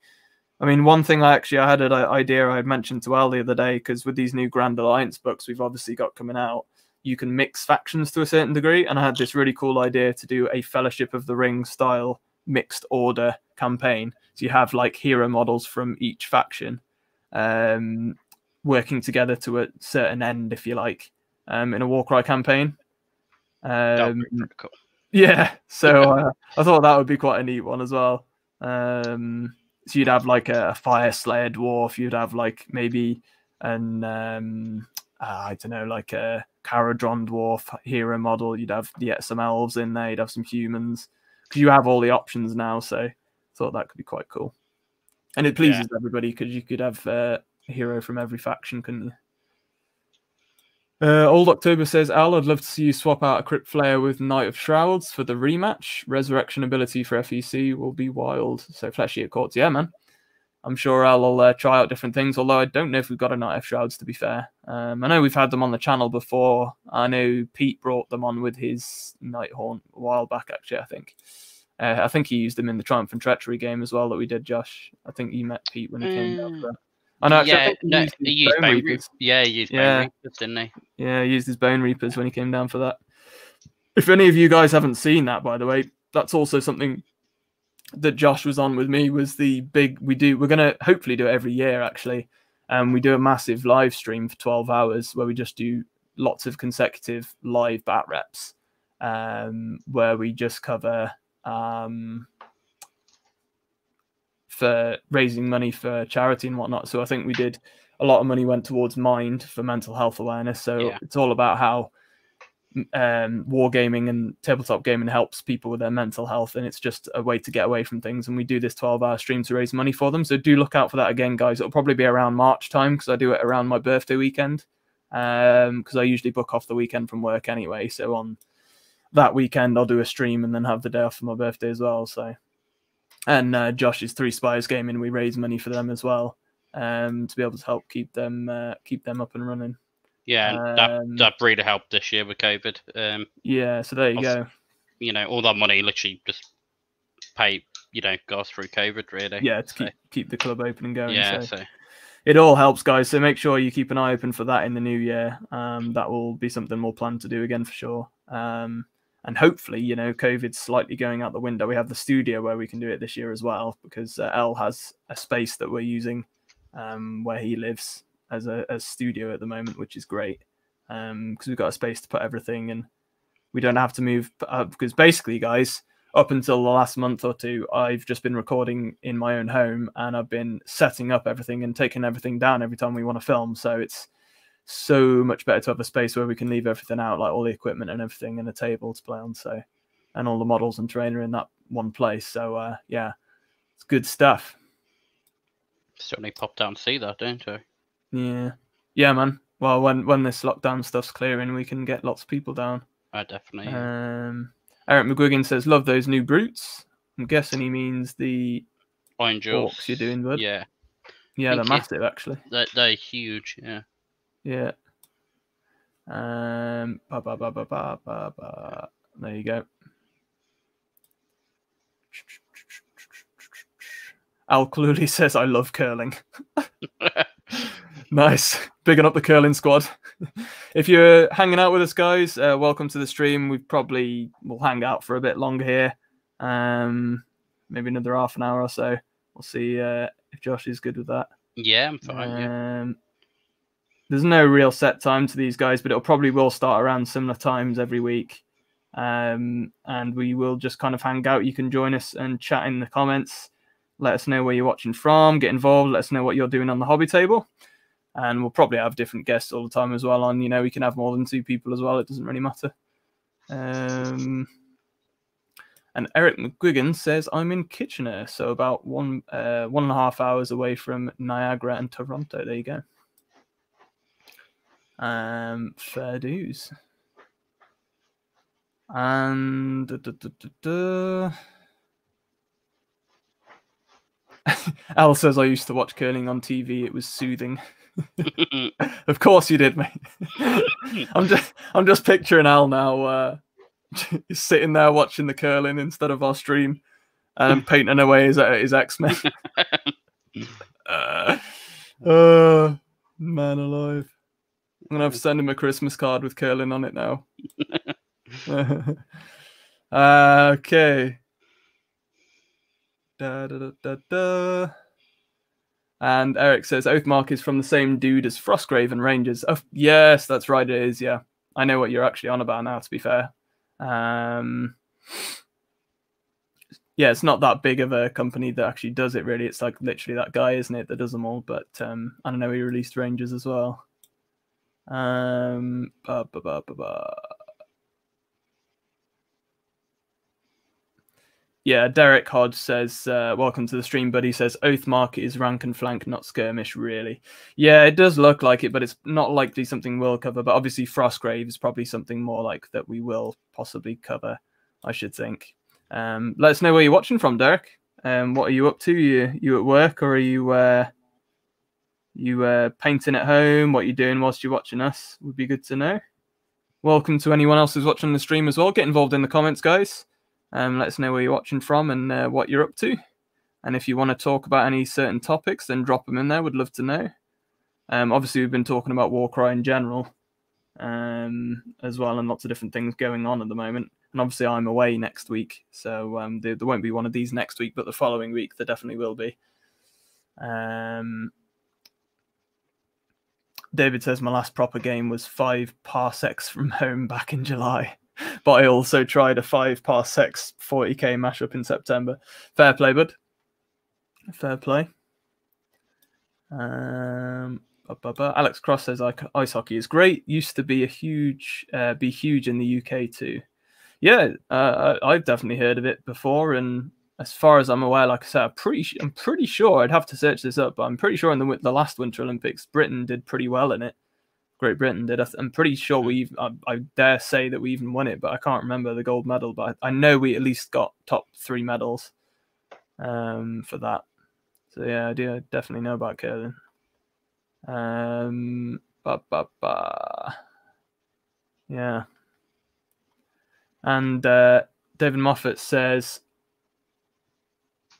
I mean, one thing I had an idea I mentioned to Al the other day, because with these new Grand Alliance books we've obviously got coming out, you can mix factions to a certain degree. And I had this really cool idea to do a Fellowship of the Ring style mixed order campaign. So you have like hero models from each faction working together to a certain end, if you like, in a Warcry campaign. That would be pretty cool. Yeah, so I thought that would be quite a neat one as well. So you'd have like a Fire Slayer dwarf, you'd have like maybe an I don't know, like a Caradron dwarf hero model. You'd have some elves in there. You'd have some humans because you have all the options now. So I thought that could be quite cool, and it pleases everybody because you could have a hero from every faction, couldn't you? Old October says, Al, I'd love to see you swap out a Crypt Flare with Knight of Shrouds for the rematch. Resurrection ability for FEC will be wild. So Fleshy at Courts. Yeah, man. I'm sure Al will try out different things, although I don't know if we've got a Knight of Shrouds, to be fair. I know we've had them on the channel before. I know Pete brought them on with his Night Haunt a while back, actually, I think. I think he used them in the Triumph and Treachery game as well that we did, Josh. I think you met Pete when he came down for that. Oh, no, actually, he used Bone Reapers. Yeah, he used Bone Reapers, didn't he? Yeah, he used his Bone Reapers when he came down for that. If any of you guys haven't seen that, by the way, that's also something that Josh was on with me, was the big, we're going to hopefully do it every year, actually. We do a massive live stream for 12 hours where we just do lots of consecutive live bat reps, where we just cover for raising money for charity and whatnot. So I think we did a lot of money went towards Mind for mental health awareness. So it's all about how wargaming and tabletop gaming helps people with their mental health, and it's just a way to get away from things. And we do this 12-hour stream to raise money for them. So do look out for that again, guys. It'll probably be around March time because I do it around my birthday weekend, because I usually book off the weekend from work anyway. So on that weekend, I'll do a stream and then have the day off for my birthday as well. So. And Josh's Three Spires Gaming, we raise money for them as well, to be able to help keep them up and running. Yeah, that really helped this year with COVID. Yeah, so there you go. You know, all that money literally just goes through COVID, really. Yeah, to keep the club open and going. Yeah, so it all helps, guys. So make sure you keep an eye open for that in the new year. That will be something we'll plan to do again for sure. And hopefully, COVID's slightly going out the window. We have the studio where we can do it this year as well, because El has a space that we're using where he lives as a studio at the moment, which is great, because we've got a space to put everything, and we don't have to move. Because basically, guys, up until the last month or two, I've just been recording in my own home, and I've been setting up everything and taking everything down every time we want to film. So it's so much better to have a space where we can leave everything out, like all the equipment and everything, and a table to play on. So, and all the models and terrain are in that one place. So yeah, it's good stuff. Certainly pop down and see that, don't you? Yeah, man. Well, when this lockdown stuff's clearing, we can get lots of people down. Definitely. Eric McGuigan says, "Love those new brutes." I'm guessing he means the Orange orcs you're doing, bud. Yeah. Yeah, they're massive, actually. They're huge, yeah. Yeah. There you go. Al Cluley says, "I love curling." Nice. Bigging up the curling squad. If you're hanging out with us, guys, welcome to the stream. We'll hang out for a bit longer here. Maybe another half an hour or so. We'll see if Josh is good with that. Yeah, I'm fine. There's no real set time to these guys, but it'll will start around similar times every week. And we will just kind of hang out. You can join us and chat in the comments. Let us know where you're watching from. Get involved. Let us know what you're doing on the hobby table. And we'll probably have different guests all the time as well. We can have more than 2 people as well. It doesn't really matter. And Eric McGuigan says, "I'm in Kitchener, so about 1.5 hours away from Niagara and Toronto." There you go. Fair dues. And Al says, "I used to watch curling on TV. It was soothing." Of course you did, mate. I'm just picturing Al now, sitting there watching the curling instead of our stream, and painting away his X-Men. Man alive. I'm gonna have to send him a Christmas card with curling on it now. Okay. And Eric says, "Oathmark is from the same dude as Frostgrave Rangers." Oh, yes, that's right, it is, yeah. I know what you're actually on about now, to be fair. Yeah, it's not that big of a company that actually does it, really. It's like literally that guy, isn't it, that does them all. But I don't know, he released Rangers as well. Yeah, Derek Hodge says, "Welcome to the stream, buddy." Says, "Oathmark is rank and flank, not skirmish, really." Yeah, it does look like it, but it's not likely something we'll cover. But obviously, Frostgrave is probably something more like that we will possibly cover, I should think. Let us know where you're watching from, Derek. What are you up to? You at work, or are you painting at home? What are you doing whilst you're watching us? Would be good to know. Welcome to anyone else who's watching the stream as well. Get involved in the comments, guys. Let us know where you're watching from and what you're up to. And if you want to talk about any certain topics, then drop them in there. Would love to know. Obviously, we've been talking about Warcry in general as well, and lots of different things going on at the moment. And obviously, I'm away next week, so there won't be one of these next week, but the following week there definitely will be. David says, "My last proper game was 5 parsecs from home back in July. But I also tried a 5 parsecs 40k mashup in September." Fair play, bud. Fair play. Alex Cross says, "Ice hockey is great. Used to be huge in the UK too." Yeah, I've definitely heard of it before, and as far as I'm aware, like I said, I'm pretty sure, I'd have to search this up, but I'm pretty sure in the last Winter Olympics, Britain did pretty well in it. Great Britain did. I'm pretty sure I dare say that we even won it, but I can't remember the gold medal. But I know we at least got top 3 medals for that. So yeah, I do definitely know about curling. Yeah. And David Moffat says,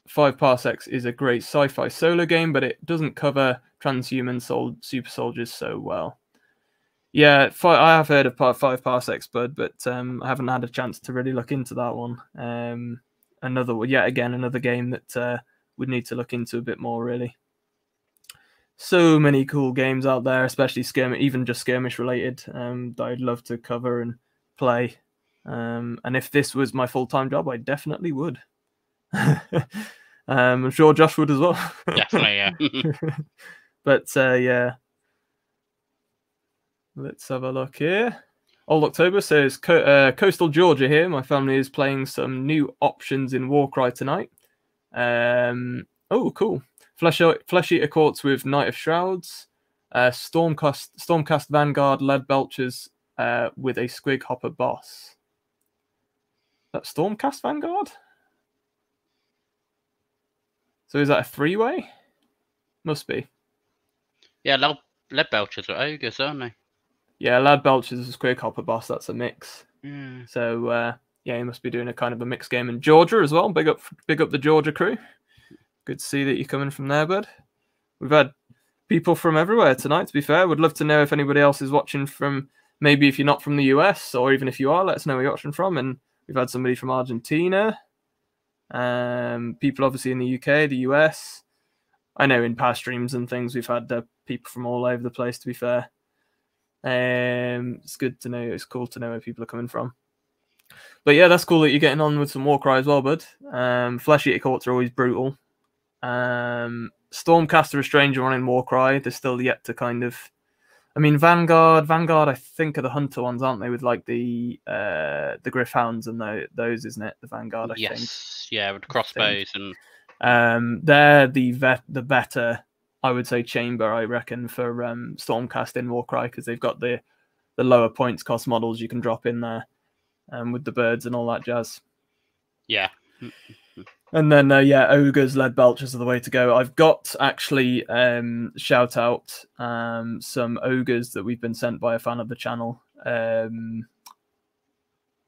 5 parsecs is a great sci-fi solo game, but it doesn't cover transhuman super soldiers so well. Yeah, I have heard of 5 parsecs, bud, but I haven't had a chance to really look into that one. Another game that would need to look into a bit more, really. So many cool games out there, especially Skirmish, even just Skirmish related, that I'd love to cover and play. And if this was my full-time job, I definitely would. I'm sure Josh would as well. Definitely, yeah. But yeah. Let's have a look here. Old October says, Coastal Georgia here. My family is playing some new options in Warcry tonight. Oh, cool. Flesh Eater Courts with Knight of Shrouds. Stormcast Vanguard Lead Belchers with a Squig Hopper boss. That Stormcast Vanguard? So is that a 3-way? Must be. Yeah, lead belchers are ogres, aren't they? Yeah, Lead Belchers is a Squig Hopper boss. That's a mix. Yeah. So yeah, he must be doing a kind of a mixed game in Georgia as well. Big up the Georgia crew. Good to see that you're coming from there, bud. We've had people from everywhere tonight, to be fair. Would love to know if anybody else is watching from, maybe if you're not from the US, or even if you are, let us know where you're watching from. And we've had somebody from Argentina. People obviously in the UK, the US. I know in past streams and things we've had people from all over the place, to be fair. It's good to know. It's cool to know where people are coming from. But yeah, that's cool that you're getting on with some Warcry as well, bud. Flesh Eater Courts are always brutal. Stormcaster, a stranger one in Warcry. They're still yet to kind of... I mean, Vanguard, I think are the hunter ones, aren't they? With like the Griffhounds and those, isn't it? The Vanguard, I think. Yes, yeah, with crossbows and... They're the better, I would say, chamber, I reckon, for Stormcast in Warcry, because they've got the lower points cost models you can drop in there, with the birds and all that jazz. Yeah. And then, yeah, Ogres, Lead Belchers are the way to go. I've got, actually, shout out some Ogres that we've been sent by a fan of the channel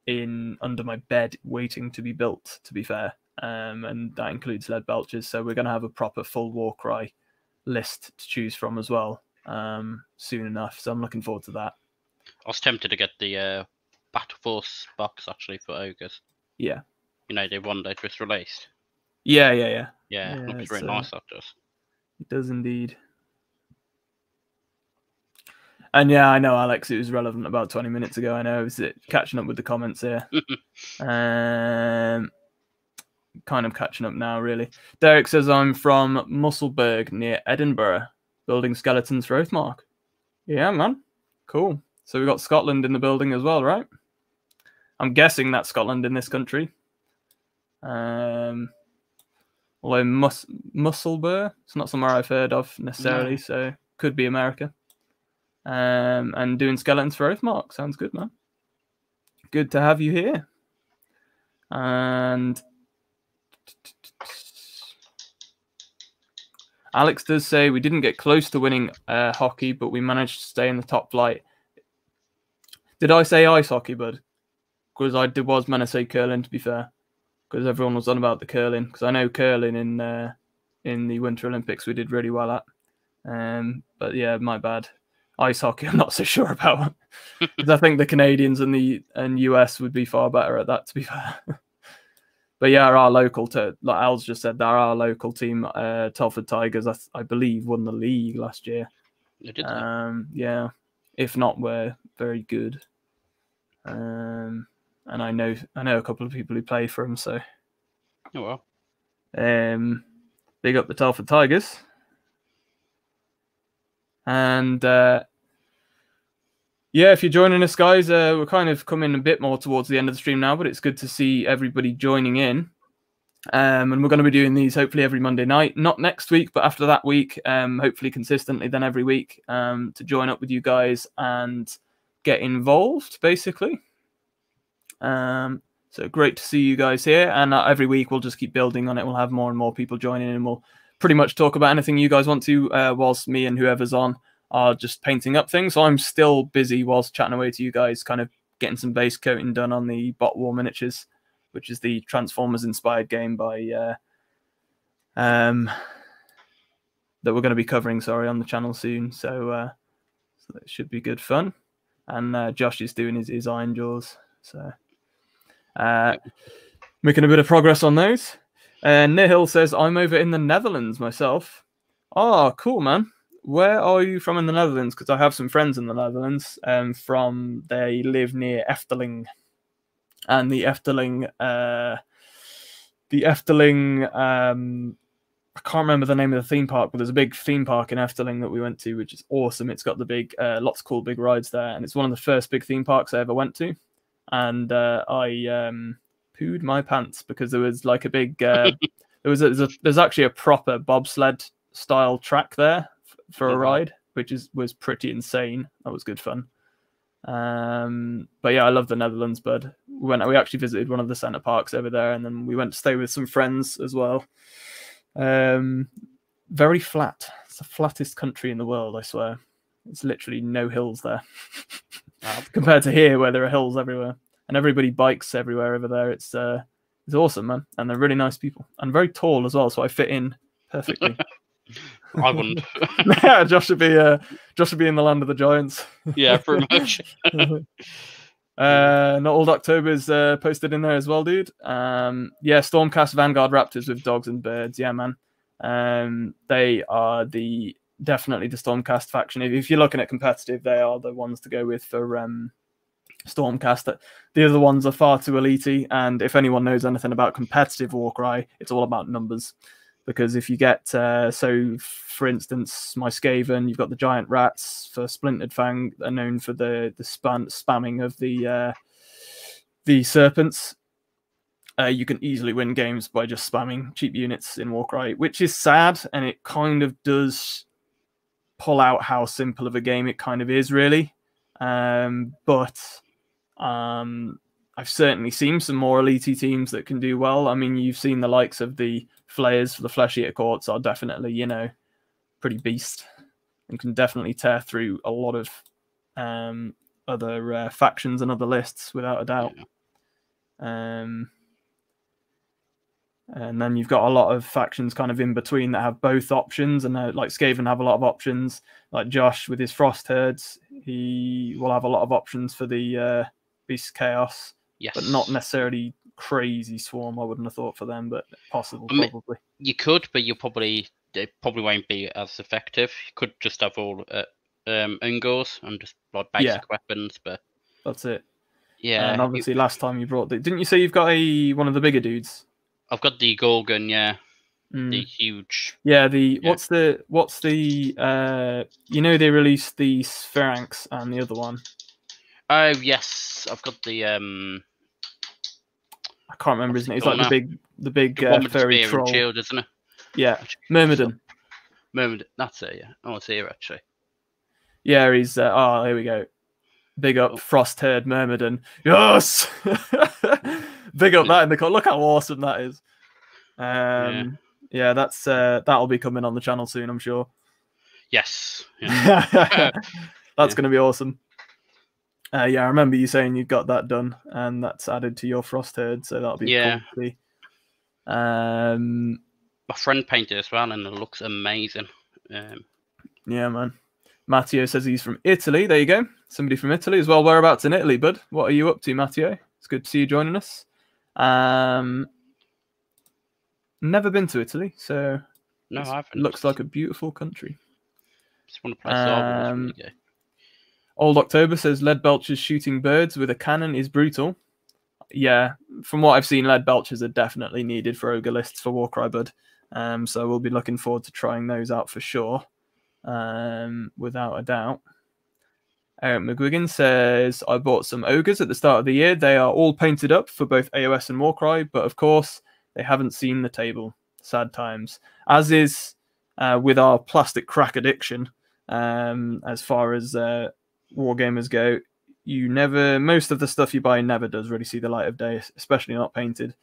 in under my bed, waiting to be built, to be fair. And that includes Lead Belchers. So we're going to have a proper full Warcry list to choose from as well soon enough. So I'm looking forward to that. I was tempted to get the Battle Force box, actually, for Ogres. Yeah. You know, the one they just released. Yeah, it looks very nice, that does. It does indeed. And yeah, I know, Alex, it was relevant about 20 minutes ago. I know, is it catching up with the comments here? Kind of catching up now, really. Derek says, I'm from Musselburgh near Edinburgh, building skeletons for Oathmark. Yeah, man. Cool. So we've got Scotland in the building as well, right? I'm guessing that's Scotland in this country. Although Musselburgh, it's not somewhere I've heard of necessarily, so could be America. And doing skeletons for Oathmark. Sounds good, man. Good to have you here. And Alex does say we didn't get close to winning hockey, but we managed to stay in the top flight. Did I say ice hockey, bud? Because I was meant to say curling, to be fair. Because everyone was on about the curling. Because I know curling in the Winter Olympics we did really well at. But yeah, my bad. Ice hockey, I'm not so sure about. Because I think the Canadians and the US would be far better at that, to be fair. But yeah, our local, like Al's just said, our local team, Telford Tigers, I believe, won the league last year. They did yeah, if not, we're very good. And I know a couple of people who play for them, so. Oh well. Big up the Telford Tigers. And yeah, if you're joining us, guys, we're kind of coming a bit more towards the end of the stream now, but it's good to see everybody joining in. And we're going to be doing these hopefully every Monday night, not next week, but after that week, hopefully consistently then every week, to join up with you guys and get involved, basically. So great to see you guys here, and every week we'll just keep building on it. We'll have more and more people joining, and we'll pretty much talk about anything you guys want to, whilst me and whoever's on are just painting up things. So I'm still busy whilst chatting away to you guys, kind of getting some base coating done on the Bot War Miniatures, which is the Transformers inspired game by that we're going to be covering, on the channel soon. So it should be good fun. And Josh is doing his Iron Jaws, so making a bit of progress on those. Nihil says, I'm over in the Netherlands myself. Oh, cool, man. Where are you from in the Netherlands? Because I have some friends in the Netherlands. They live near Efteling. And the Efteling I can't remember the name of the theme park, but there's a big theme park in Efteling that we went to, which is awesome. It's got the big, lots of cool big rides there, and it's one of the first big theme parks I ever went to. And I pooed my pants because there was like a big, there's actually a proper bobsled style track there for a ride, which was pretty insane. That was good fun. But yeah, I love the Netherlands, bud. We actually visited one of the centre parks over there, and then we went to stay with some friends as well. Very flat. It's the flattest country in the world, I swear. It's literally no hills there. Compared to here, where there are hills everywhere. And everybody bikes everywhere over there. It's awesome, man. And they're really nice people. And very tall as well, so I fit in perfectly. I wouldn't. Yeah, Josh should be in the land of the giants. Yeah, pretty much. Not Old October's posted in there as well, dude. Yeah, Stormcast Vanguard Raptors with dogs and birds. Yeah, man. They are definitely the Stormcast faction. If you're looking at competitive, they are the ones to go with for Stormcast. The other ones are far too elite, and if anyone knows anything about competitive Warcry, it's all about numbers. Because if you get, for instance, my Skaven, you've got the giant rats for Splintered Fang, are known for the spamming of the serpents. You can easily win games by just spamming cheap units in Warcry, which is sad, and it kind of does pull out how simple of a game it kind of is, really. But I've certainly seen some more elite teams that can do well. I mean, you've seen the likes of the Flayers for the Flesh Eater Courts are definitely, pretty beast and can definitely tear through a lot of other factions and other lists without a doubt. Yeah. And then you've got a lot of factions kind of in between that have both options, and like Skaven have a lot of options. Like Josh with his Frost Herds, he will have a lot of options for the Beast Chaos. Yes. But not necessarily crazy swarm, I wouldn't have thought for them, but possible, probably. You could, but it probably won't be as effective. You could just have all Ungors and just like basic weapons, but that's it. Yeah. And obviously last time you brought didn't you say you've got one of the bigger dudes? I've got the Gorgon, yeah. The huge. Yeah, what's the they released the Spheranx and the other one. Oh yes, I've got the I can't remember his name. It's like the big furry troll, shield, isn't it? Yeah, Myrmidon. Myrmidon, that's it. Yeah, oh, it's here actually. Yeah, he's here we go. Big up Frost Herd Myrmidon. Yes, big up that in the look how awesome that is. Yeah, that's that'll be coming on the channel soon, I'm sure. Yes. Yeah. That's going to be awesome. Yeah, I remember you saying you got that done, and that's added to your Frost Herd, so that'll be cool to see. My friend painted as well, and it looks amazing. Yeah, man. Matteo says he's from Italy. There you go. Somebody from Italy as well. Whereabouts in Italy, bud? What are you up to, Matteo? It's good to see you joining us. Never been to Italy, so no, I haven't. Looks like a beautiful country. Just want to play Really good. Old October says lead belchers shooting birds with a cannon is brutal. Yeah, from what I've seen, lead belchers are definitely needed for ogre lists for Warcry, bud. So we'll be looking forward to trying those out for sure, without a doubt. Eric McGuigan says, I bought some ogres at the start of the year. They are all painted up for both AOS and Warcry, but of course, they haven't seen the table. Sad times. As is with our plastic crack addiction, as far as wargamers go, most of the stuff you buy never does really see the light of day, especially not painted.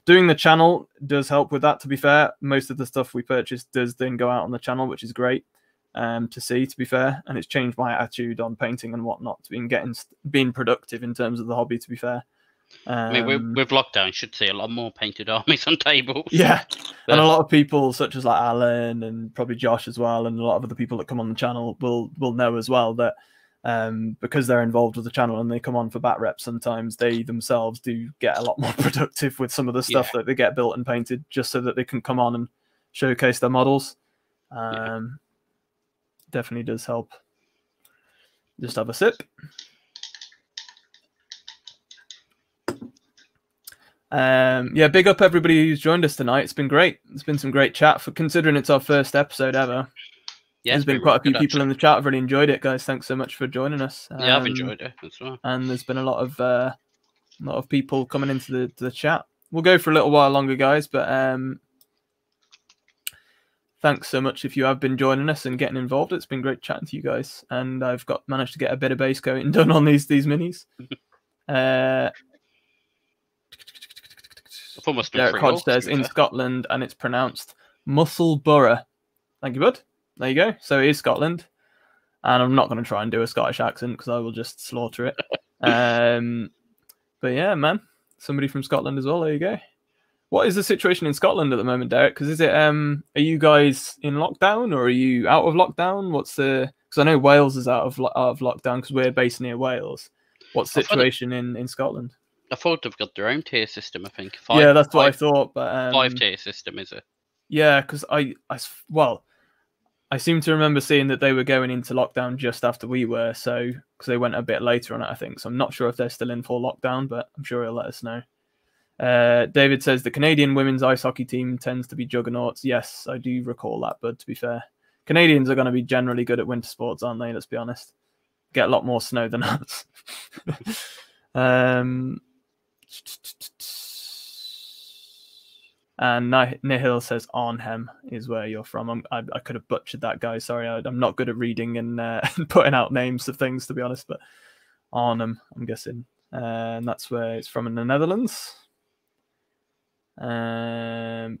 Doing the channel does help with that, to be fair. Most of the stuff we purchase does then go out on the channel, which is great to see, to be fair. And it's changed my attitude on painting and whatnot, being productive in terms of the hobby, to be fair. I mean, with lockdown, you should see a lot more painted armies on tables. Yeah, and a lot of people, such as like Alan and probably Josh as well, and a lot of other people that come on the channel will know as well that because they're involved with the channel and they come on for bat reps, sometimes they themselves do get a lot more productive with some of the stuff that they get built and painted, just so that they can come on and showcase their models. Definitely does help. Just have a sip. Yeah, big up everybody who's joined us tonight. It's been great. It's been some great chat for considering it's our first episode ever. Yeah, there's been quite a few people in the chat. I've really enjoyed it, guys. Thanks so much for joining us. Yeah, I've enjoyed it as well. And there's been a lot of people coming into the chat. We'll go for a little while longer, guys, but thanks so much if you have been joining us and getting involved. It's been great chatting to you guys, and I've managed to get a bit of base coating done on these minis. Derek Hodge says in Scotland, and it's pronounced Musselburgh. Thank you, bud. There you go. So it is Scotland, and I'm not going to try and do a Scottish accent because I will just slaughter it. But yeah, man, somebody from Scotland as well. There you go. What is the situation in Scotland at the moment, Derek? Because is it are you guys in lockdown or are you out of lockdown? Because I know Wales is out of lockdown because we're based near Wales. What's the situation in Scotland? I thought they've got their own tier system. I think. Yeah, that's what I thought. But 5-tier system is it? Yeah, because I seem to remember seeing that they were going into lockdown just after we were, so because they went a bit later on it, I think. So I'm not sure if they're still in full lockdown, but I'm sure he'll let us know. David says the Canadian women's ice hockey team tends to be juggernauts. Yes, I do recall that, but to be fair, Canadians are going to be generally good at winter sports, aren't they? Let's be honest. Get a lot more snow than us. And Nihil says Arnhem is where you're from. I could have butchered that, guy. Sorry, I'm not good at reading and putting out names of things, to be honest. But Arnhem, I'm guessing. And that's where it's from in the Netherlands. And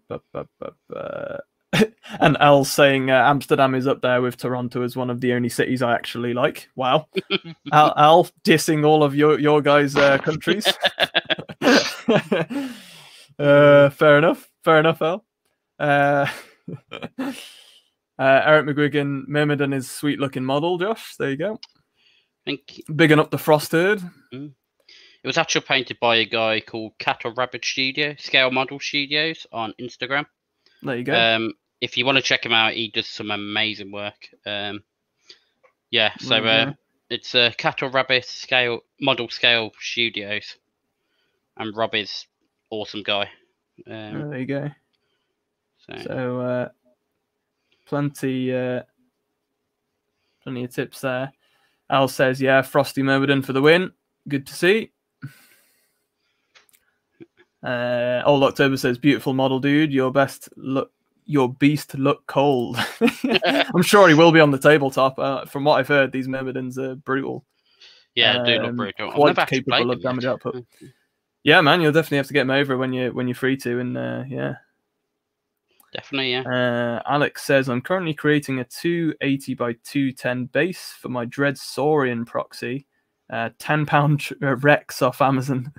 Al saying Amsterdam is up there with Toronto as one of the only cities I actually like. Wow. Al dissing all of your guys' countries. Fair enough, Al. Eric McGuigan, Myrmidon is sweet looking model, Josh. There you go. Bigging up the Frost Herd. It was actually painted by a guy called Ravaged Scale Model Studios on Instagram. There you go. If you want to check him out, he does some amazing work. It's Ravaged Model Scale Studios, and Rob is awesome guy. There you go. So plenty of tips there. Al says, yeah, Frosty Myrmidon for the win. Good to see. Old October says, beautiful model, dude. Your beast look cold. I'm sure he will be on the tabletop. From what I've heard, these Myrmidons are brutal. Yeah, do look brutal. Quite capable of damage output. Yeah, man, you'll definitely have to get them over when you're free to, and yeah. Definitely, yeah. Alex says, I'm currently creating a 280 by 210 base for my Dread Saurian proxy. £10 Rex off Amazon.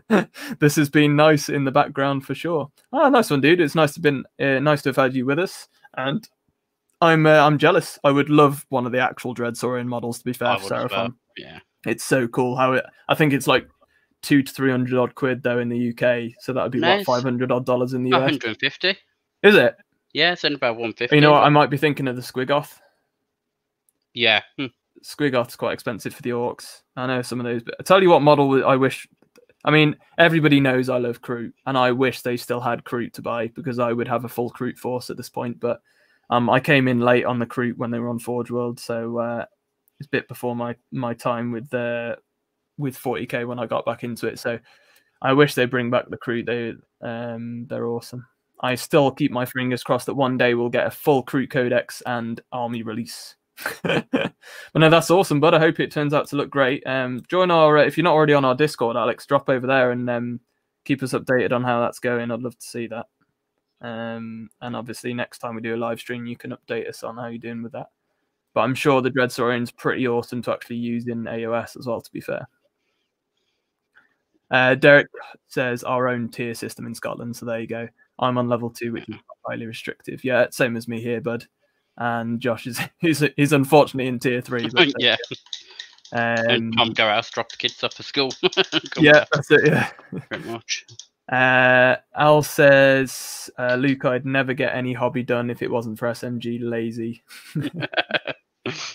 This has been nice in the background for sure. Oh, nice one, dude. It's nice to have had you with us, and I'm jealous. I would love one of the actual Dread Saurian models, to be fair, for Seraphon. Well. Yeah, it's so cool how I think it's like £200 to £300 odd quid though in the UK, so that would be what, $500 odd in the US. 150. Is it? Yeah, it's only about 150. You know what? I might be thinking of the Squigoth. Yeah. Squigoth's quite expensive for the orcs. I know some of those, but I tell you what model I wish. I mean, everybody knows I love Kroot, and I wish they still had Kroot to buy because I would have a full Kroot force at this point. But I came in late on the Kroot when they were on Forge World, so it's a bit before my time with 40k when I got back into it. So I wish they bring back the Kroot. They're awesome. I still keep my fingers crossed that one day we'll get a full Kroot Codex and army release. But no, that's awesome, bud. I hope it turns out to look great. Join our if you're not already on our Discord, Alex, drop over there and keep us updated on how that's going. I'd love to see that. And obviously next time we do a live stream, you can update us on how you're doing with that. But I'm sure the Dread Saurian's pretty awesome to actually use in AOS as well, to be fair. Derek says our own tier system in Scotland, so there you go. I'm on level 2, which is highly restrictive. Yeah, same as me here, bud. And Josh he's unfortunately in tier 3. But, yeah. And Tom go out, drop the kids off for school. Yeah, that's it. Yeah, pretty much. Al says, Luke, I'd never get any hobby done if it wasn't for SMG. Lazy.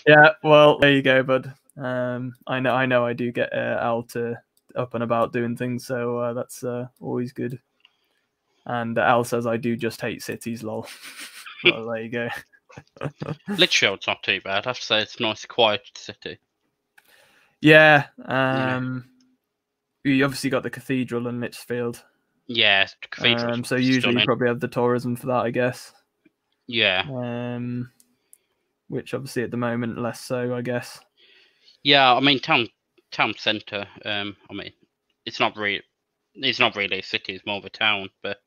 Yeah, well, there you go, bud. I know I do get Al to up and about doing things, so that's always good. And Al says, I do just hate cities, lol. Well, there you go. Lichfield's not too bad. I have to say it's a nice, quiet city. Yeah. You obviously got the cathedral in Lichfield. Yeah, the cathedral. So usually you probably have the tourism for that, I guess. Yeah. Which obviously at the moment less so, I guess. Yeah, I mean town centre. I mean, it's not really a city. It's more of a town, but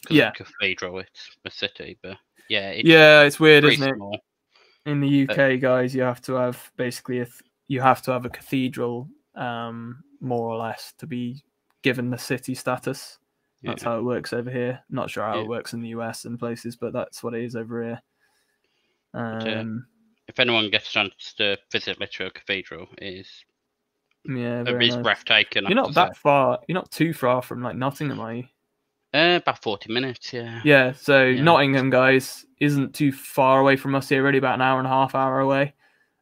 yeah, the cathedral, it's a city. But yeah, it's weird, isn't it? Small. In the UK, guys, you have to have basically you have to have a cathedral, more or less, to be given the city status. That's how it works over here. Not sure how it works in the US and places, but that's what it is over here. If anyone gets a chance to visit Lichfield Cathedral, it is breathtaking. You're not that far. You're not too far from like Nottingham, are you? About 40 minutes, yeah. Yeah, so Nottingham, guys, isn't too far away from us here, really about an hour and a half away.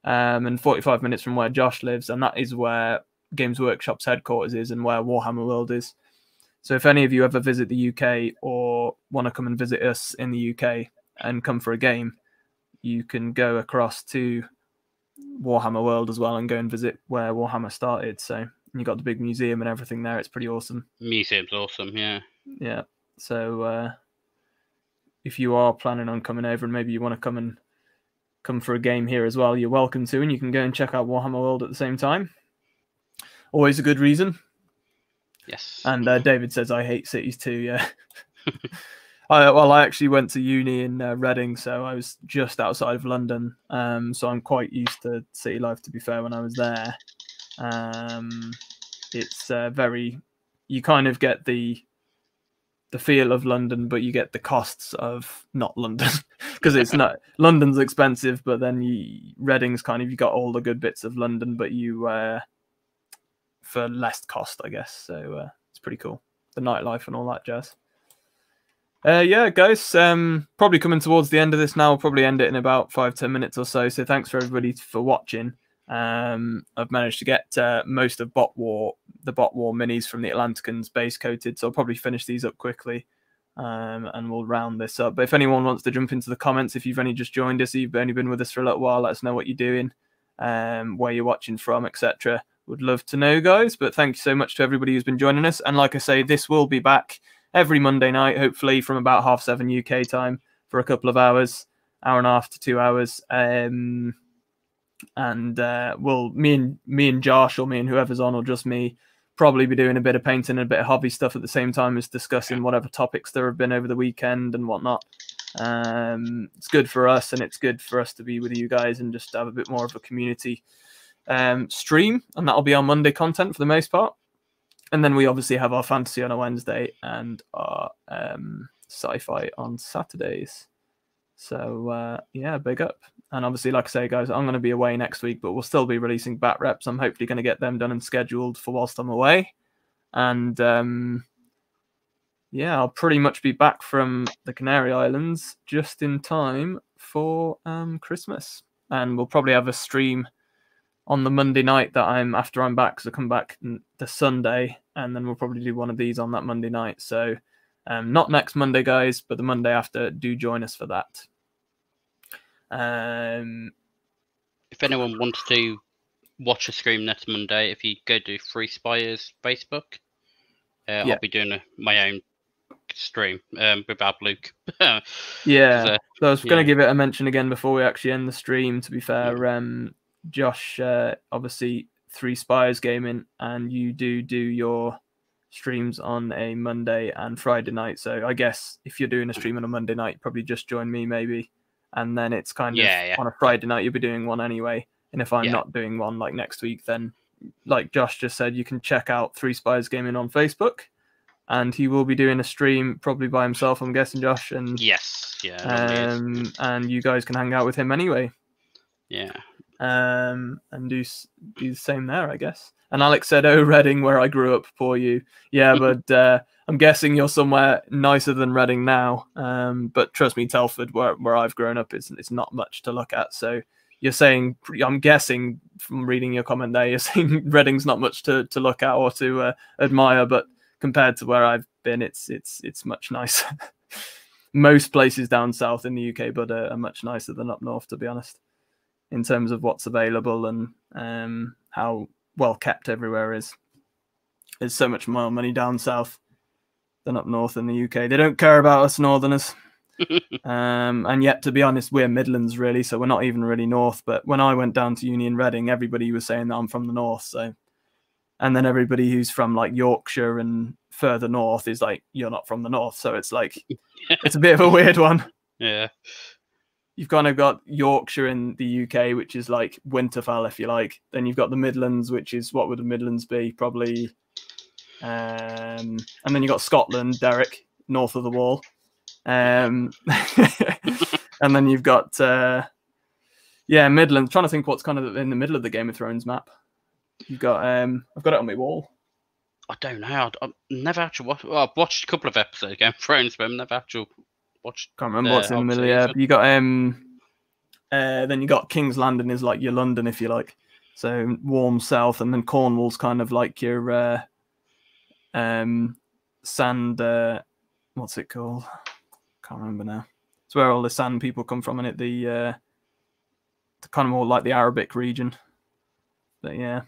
And 45 minutes from where Josh lives, and that is where Games Workshop's headquarters is and where Warhammer World is. So if any of you ever visit the UK or want to come and visit us in the UK and come for a game, you can go across to Warhammer World as well and go and visit where Warhammer started. So you got the big museum and everything there. It's pretty awesome. Museum's awesome, yeah. Yeah. So if you are planning on coming over and maybe you want to come for a game here as well, you're welcome to, and you can go and check out Warhammer World at the same time. Always a good reason. Yes. And David says, I hate cities too, yeah. I actually went to uni in Reading, so I was just outside of London. So I'm quite used to city life, to be fair, when I was there. It's very... You kind of get the feel of London, but you get the costs of not London. Because it's not... London's expensive, but then Reading's kind of... You got all the good bits of London, but you... for less cost, I guess. So it's pretty cool. The nightlife and all that jazz. Yeah, guys, probably coming towards the end of this now. We'll probably end it in about 5-10 minutes or so. So thanks for everybody for watching. I've managed to get most of the Bot War minis from the Atlanticans base coated, so I'll probably finish these up quickly, and we'll round this up. But if anyone wants to jump into the comments, if you've only just joined us, you've only been with us for a little while, let us know what you're doing, where you're watching from, etc. Would love to know, guys. But thank you so much to everybody who's been joining us. And like I say, this will be back every Monday night, hopefully from about 7:30 UK time for a couple of hours, hour and a half to 2 hours. And we'll me and Josh, or me and whoever's on, or just me, probably be doing a bit of painting and a bit of hobby stuff at the same time as discussing whatever topics there have been over the weekend and whatnot. It's good for us, and it's good for us to be with you guys and just have a bit more of a community stream, and that'll be our Monday content for the most part. And then we obviously have our fantasy on a Wednesday and our sci-fi on Saturdays. So yeah, big up. And obviously, like I say, guys, I'm going to be away next week, but we'll still be releasing bat reps. I'm hopefully going to get them done and scheduled for whilst I'm away. And yeah, I'll pretty much be back from the Canary Islands just in time for Christmas. And we'll probably have a stream on the Monday night that after I'm back, because I come back the Sunday, and then we'll probably do one of these on that Monday night. So not next Monday, guys, but the Monday after. Do join us for that. If anyone wants to watch a stream next Monday, if you go to Free Spires Facebook, I'll be doing my own stream without Luke. Yeah, so I was going to give it a mention again before we actually end the stream. To be fair, Josh, obviously 3 Spires Gaming, and you do your streams on a Monday and Friday night. So I guess if you're doing a stream on a Monday night, probably just join me maybe, and then it's kind of on a Friday night you'll be doing one anyway. And if I'm not doing one like next week, then like Josh just said, you can check out 3 Spires Gaming on Facebook, and he will be doing a stream probably by himself, I'm guessing, Josh. And and you guys can hang out with him anyway. Yeah. And do the same there, I guess. And Alex said, "Oh, Reading, where I grew up, poor you." Yeah, but I'm guessing you're somewhere nicer than Reading now. But trust me, Telford, where I've grown up, it's not much to look at. So you're saying, I'm guessing from reading your comment there, you're saying Reading's not much to look at or to admire, but compared to where I've been, it's much nicer. Most places down south in the UK, but are much nicer than up north, to be honest, in terms of what's available and how well kept everywhere is. There's so much more money down south than up north in the UK. They don't care about us northerners. And yet, to be honest, we're Midlands, really, so we're not even really north. But when I went down to uni in Reading, everybody was saying that I'm from the north. So, and then everybody who's from like Yorkshire and further north is like, you're not from the north. So it's like, it's a bit of a weird one. Yeah. You've kind of got Yorkshire in the UK, which is like Winterfell, if you like. Then you've got the Midlands, which is, what would the Midlands be? Probably. And then you've got Scotland, Derek, north of the wall. And then you've got Midlands. Trying to think what's kind of in the middle of the Game of Thrones map. You've got I've got it on my wall. I don't know. I've never actually watched. Well, I've watched a couple of episodes of Game of Thrones, but I've never actually watched. Can't remember what's in the middle. Yeah, you got then you got King's Landing is like your London, if you like. So warm south, and then Cornwall's kind of like your sand. What's it called? Can't remember now. It's where all the sand people come from, and it the kind of more like the Arabic region. But yeah.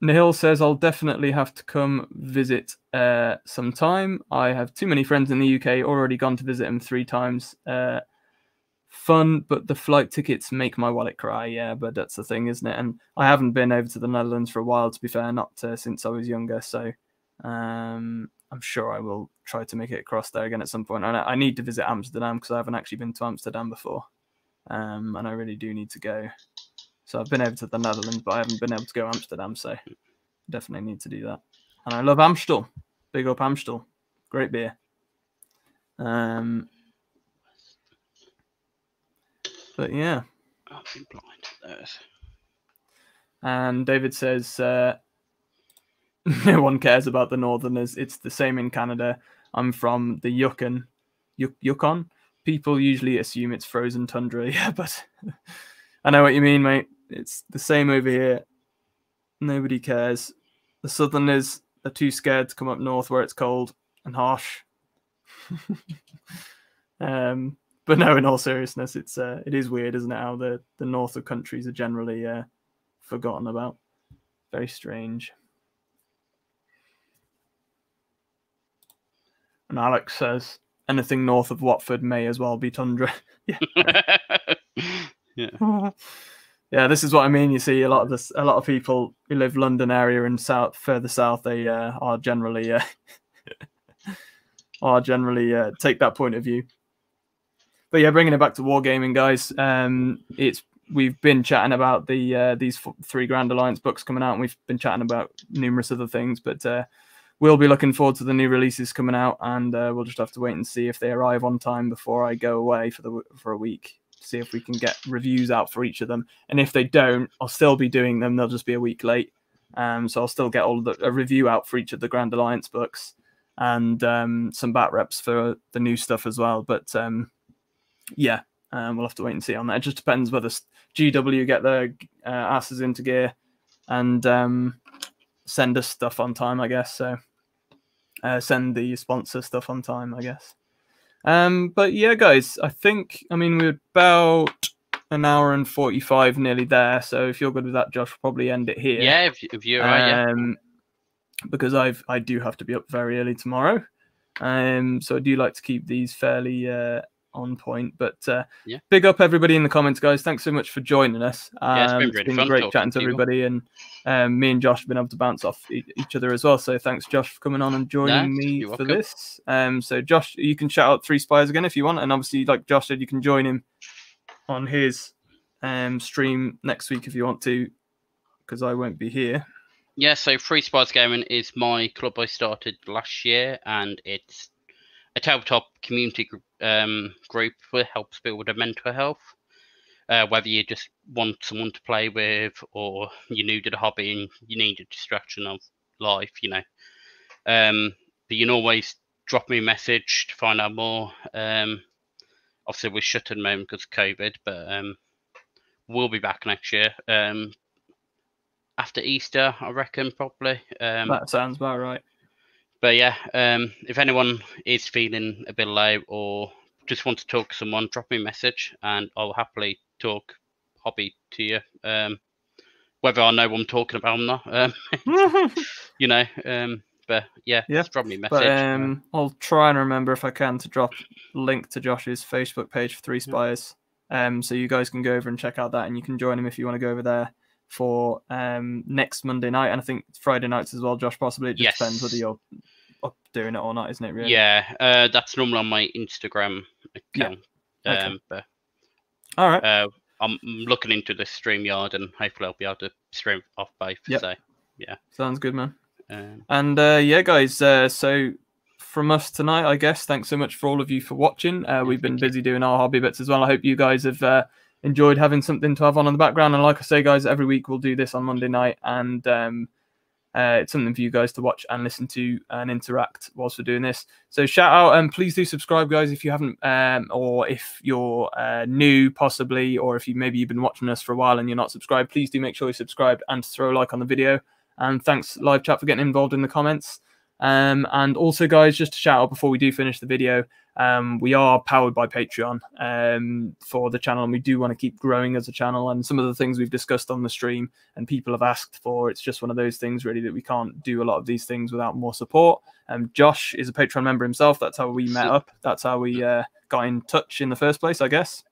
Nihil says, I'll definitely have to come visit sometime. I have too many friends in the UK, already gone to visit them 3 times. Fun, but the flight tickets make my wallet cry. Yeah, but that's the thing, isn't it? And I haven't been over to the Netherlands for a while, to be fair, not since I was younger. So I'm sure I will try to make it across there again at some point. And I need to visit Amsterdam because I haven't actually been to Amsterdam before. And I really do need to go. So I've been over to the Netherlands, but I haven't been able to go to Amsterdam. So definitely need to do that. And I love Amstel. Big up Amstel. Great beer. But yeah. I've been blind. And David says, no one cares about the Northerners. It's the same in Canada. I'm from the Yukon. Yukon? People usually assume it's frozen tundra. Yeah, but I know what you mean, mate. It's the same over here. Nobody cares. The Southerners are too scared to come up north where it's cold and harsh. But no, in all seriousness, it is weird, isn't it? How the north of countries are generally forgotten about. Very strange. And Alex says, anything north of Watford may as well be tundra. Yeah. Yeah. Yeah, this is what I mean. You see, a lot of people who live London area and further south, they are generally take that point of view. But yeah, bringing it back to wargaming, guys. We've been chatting about these 3 Grand Alliance books coming out, and we've been chatting about numerous other things. But we'll be looking forward to the new releases coming out, and we'll just have to wait and see if they arrive on time before I go away for a week. See if we can get reviews out for each of them, and if they don't, I'll still be doing them. They'll just be a week late, so I'll still get a review out for each of the Grand Alliance books, and some bat reps for the new stuff as well. But yeah, we'll have to wait and see on that. It just depends whether GW get their asses into gear and send us stuff on time, I guess. So send the sponsor stuff on time, I guess. But yeah, guys, we're about an hour and 45 nearly there. So if you're good with that, Josh, we'll probably end it here. Yeah, if you're right, yeah. Because I do have to be up very early tomorrow. So I do like to keep these fairly on point. But yeah. Big up everybody in the comments, guys. Thanks so much for joining us. It's been fun great chatting to everybody, and me and Josh have been able to bounce off each other as well. So thanks, Josh, for coming on and joining me for this. So Josh, you can shout out 3 Spires again if you want, and obviously, like Josh said, you can join him on his stream next week if you want to, because I won't be here. Yeah, so 3 Spires Gaming is my club I started last year, and it's a tabletop community group that helps people with their mental health. Whether you just want someone to play with, or you're new to the hobby and you need a distraction of life, but you can always drop me a message to find out more. Obviously, we're shut at the moment because of COVID, but we'll be back next year. After Easter, I reckon, probably. That sounds about right. But yeah, if anyone is feeling a bit low or just want to talk to someone, drop me a message and I'll happily talk hobby to you. Whether I know what I'm talking about or not, you know. But yeah, just drop me a message. But I'll try and remember if I can to drop a link to Josh's Facebook page for Three Spires. So you guys can go over and check out that, and you can join him if you want to go over there for next Monday night, and I think Friday nights as well, Josh, possibly. It just depends whether you're up doing it or not, isn't it, really? Yeah, that's normally on my Instagram account. Yeah. Okay. But all right. I'm looking into the StreamYard, and hopefully I'll be able to stream off both. Yep. So yeah, sounds good, man. And yeah, guys, so from us tonight, I guess, thanks so much for all of you for watching. We've been busy doing our hobby bits as well. I hope you guys have enjoyed having something to have on in the background. And like I say, guys, every week we'll do this on Monday night, and it's something for you guys to watch and listen to and interact whilst we're doing this. So shout out, and please do subscribe, guys, if you haven't, or if you're new possibly, or if maybe you've been watching us for a while and you're not subscribed, please do make sure you're subscribed and throw a like on the video. And thanks, live chat, for getting involved in the comments. And also, guys, just to shout out before we do finish the video, we are powered by Patreon for the channel, and we do want to keep growing as a channel. And some of the things we've discussed on the stream and people have asked for, it's just one of those things, really, that we can't do a lot of these things without more support. Josh is a Patreon member himself. That's how we met up. That's how we got in touch in the first place, I guess.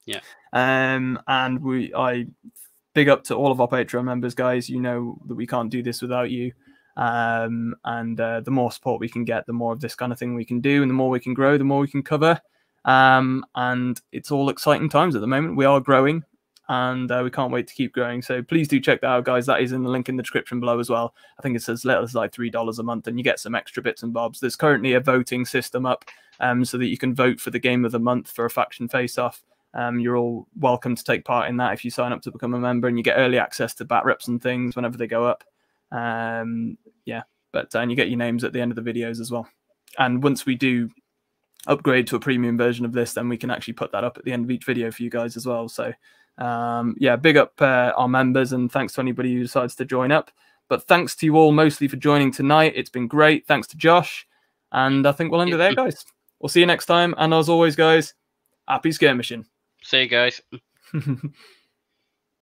Yeah. And I big up to all of our Patreon members, guys. You know that we can't do this without you. And the more support we can get, the more of this kind of thing we can do, and the more we can grow, the more we can cover. And it's all exciting times at the moment. We are growing, and we can't wait to keep growing. So please do check that out, guys. That is in the link in the description below as well. I think it's as little as like $3 a month, and you get some extra bits and bobs. There's currently a voting system up, so that you can vote for the game of the month for a faction face-off. You're all welcome to take part in that if you sign up to become a member, and you get early access to bat reps and things whenever they go up. Yeah, and you get your names at the end of the videos as well. And once we do upgrade to a premium version of this, then we can actually put that up at the end of each video for you guys as well. So yeah, big up our members, and thanks to anybody who decides to join up. But thanks to you all mostly for joining tonight. It's been great. Thanks to Josh, and I think we'll end it there, guys. We'll see you next time, and as always, guys, happy skirmishing. See you guys.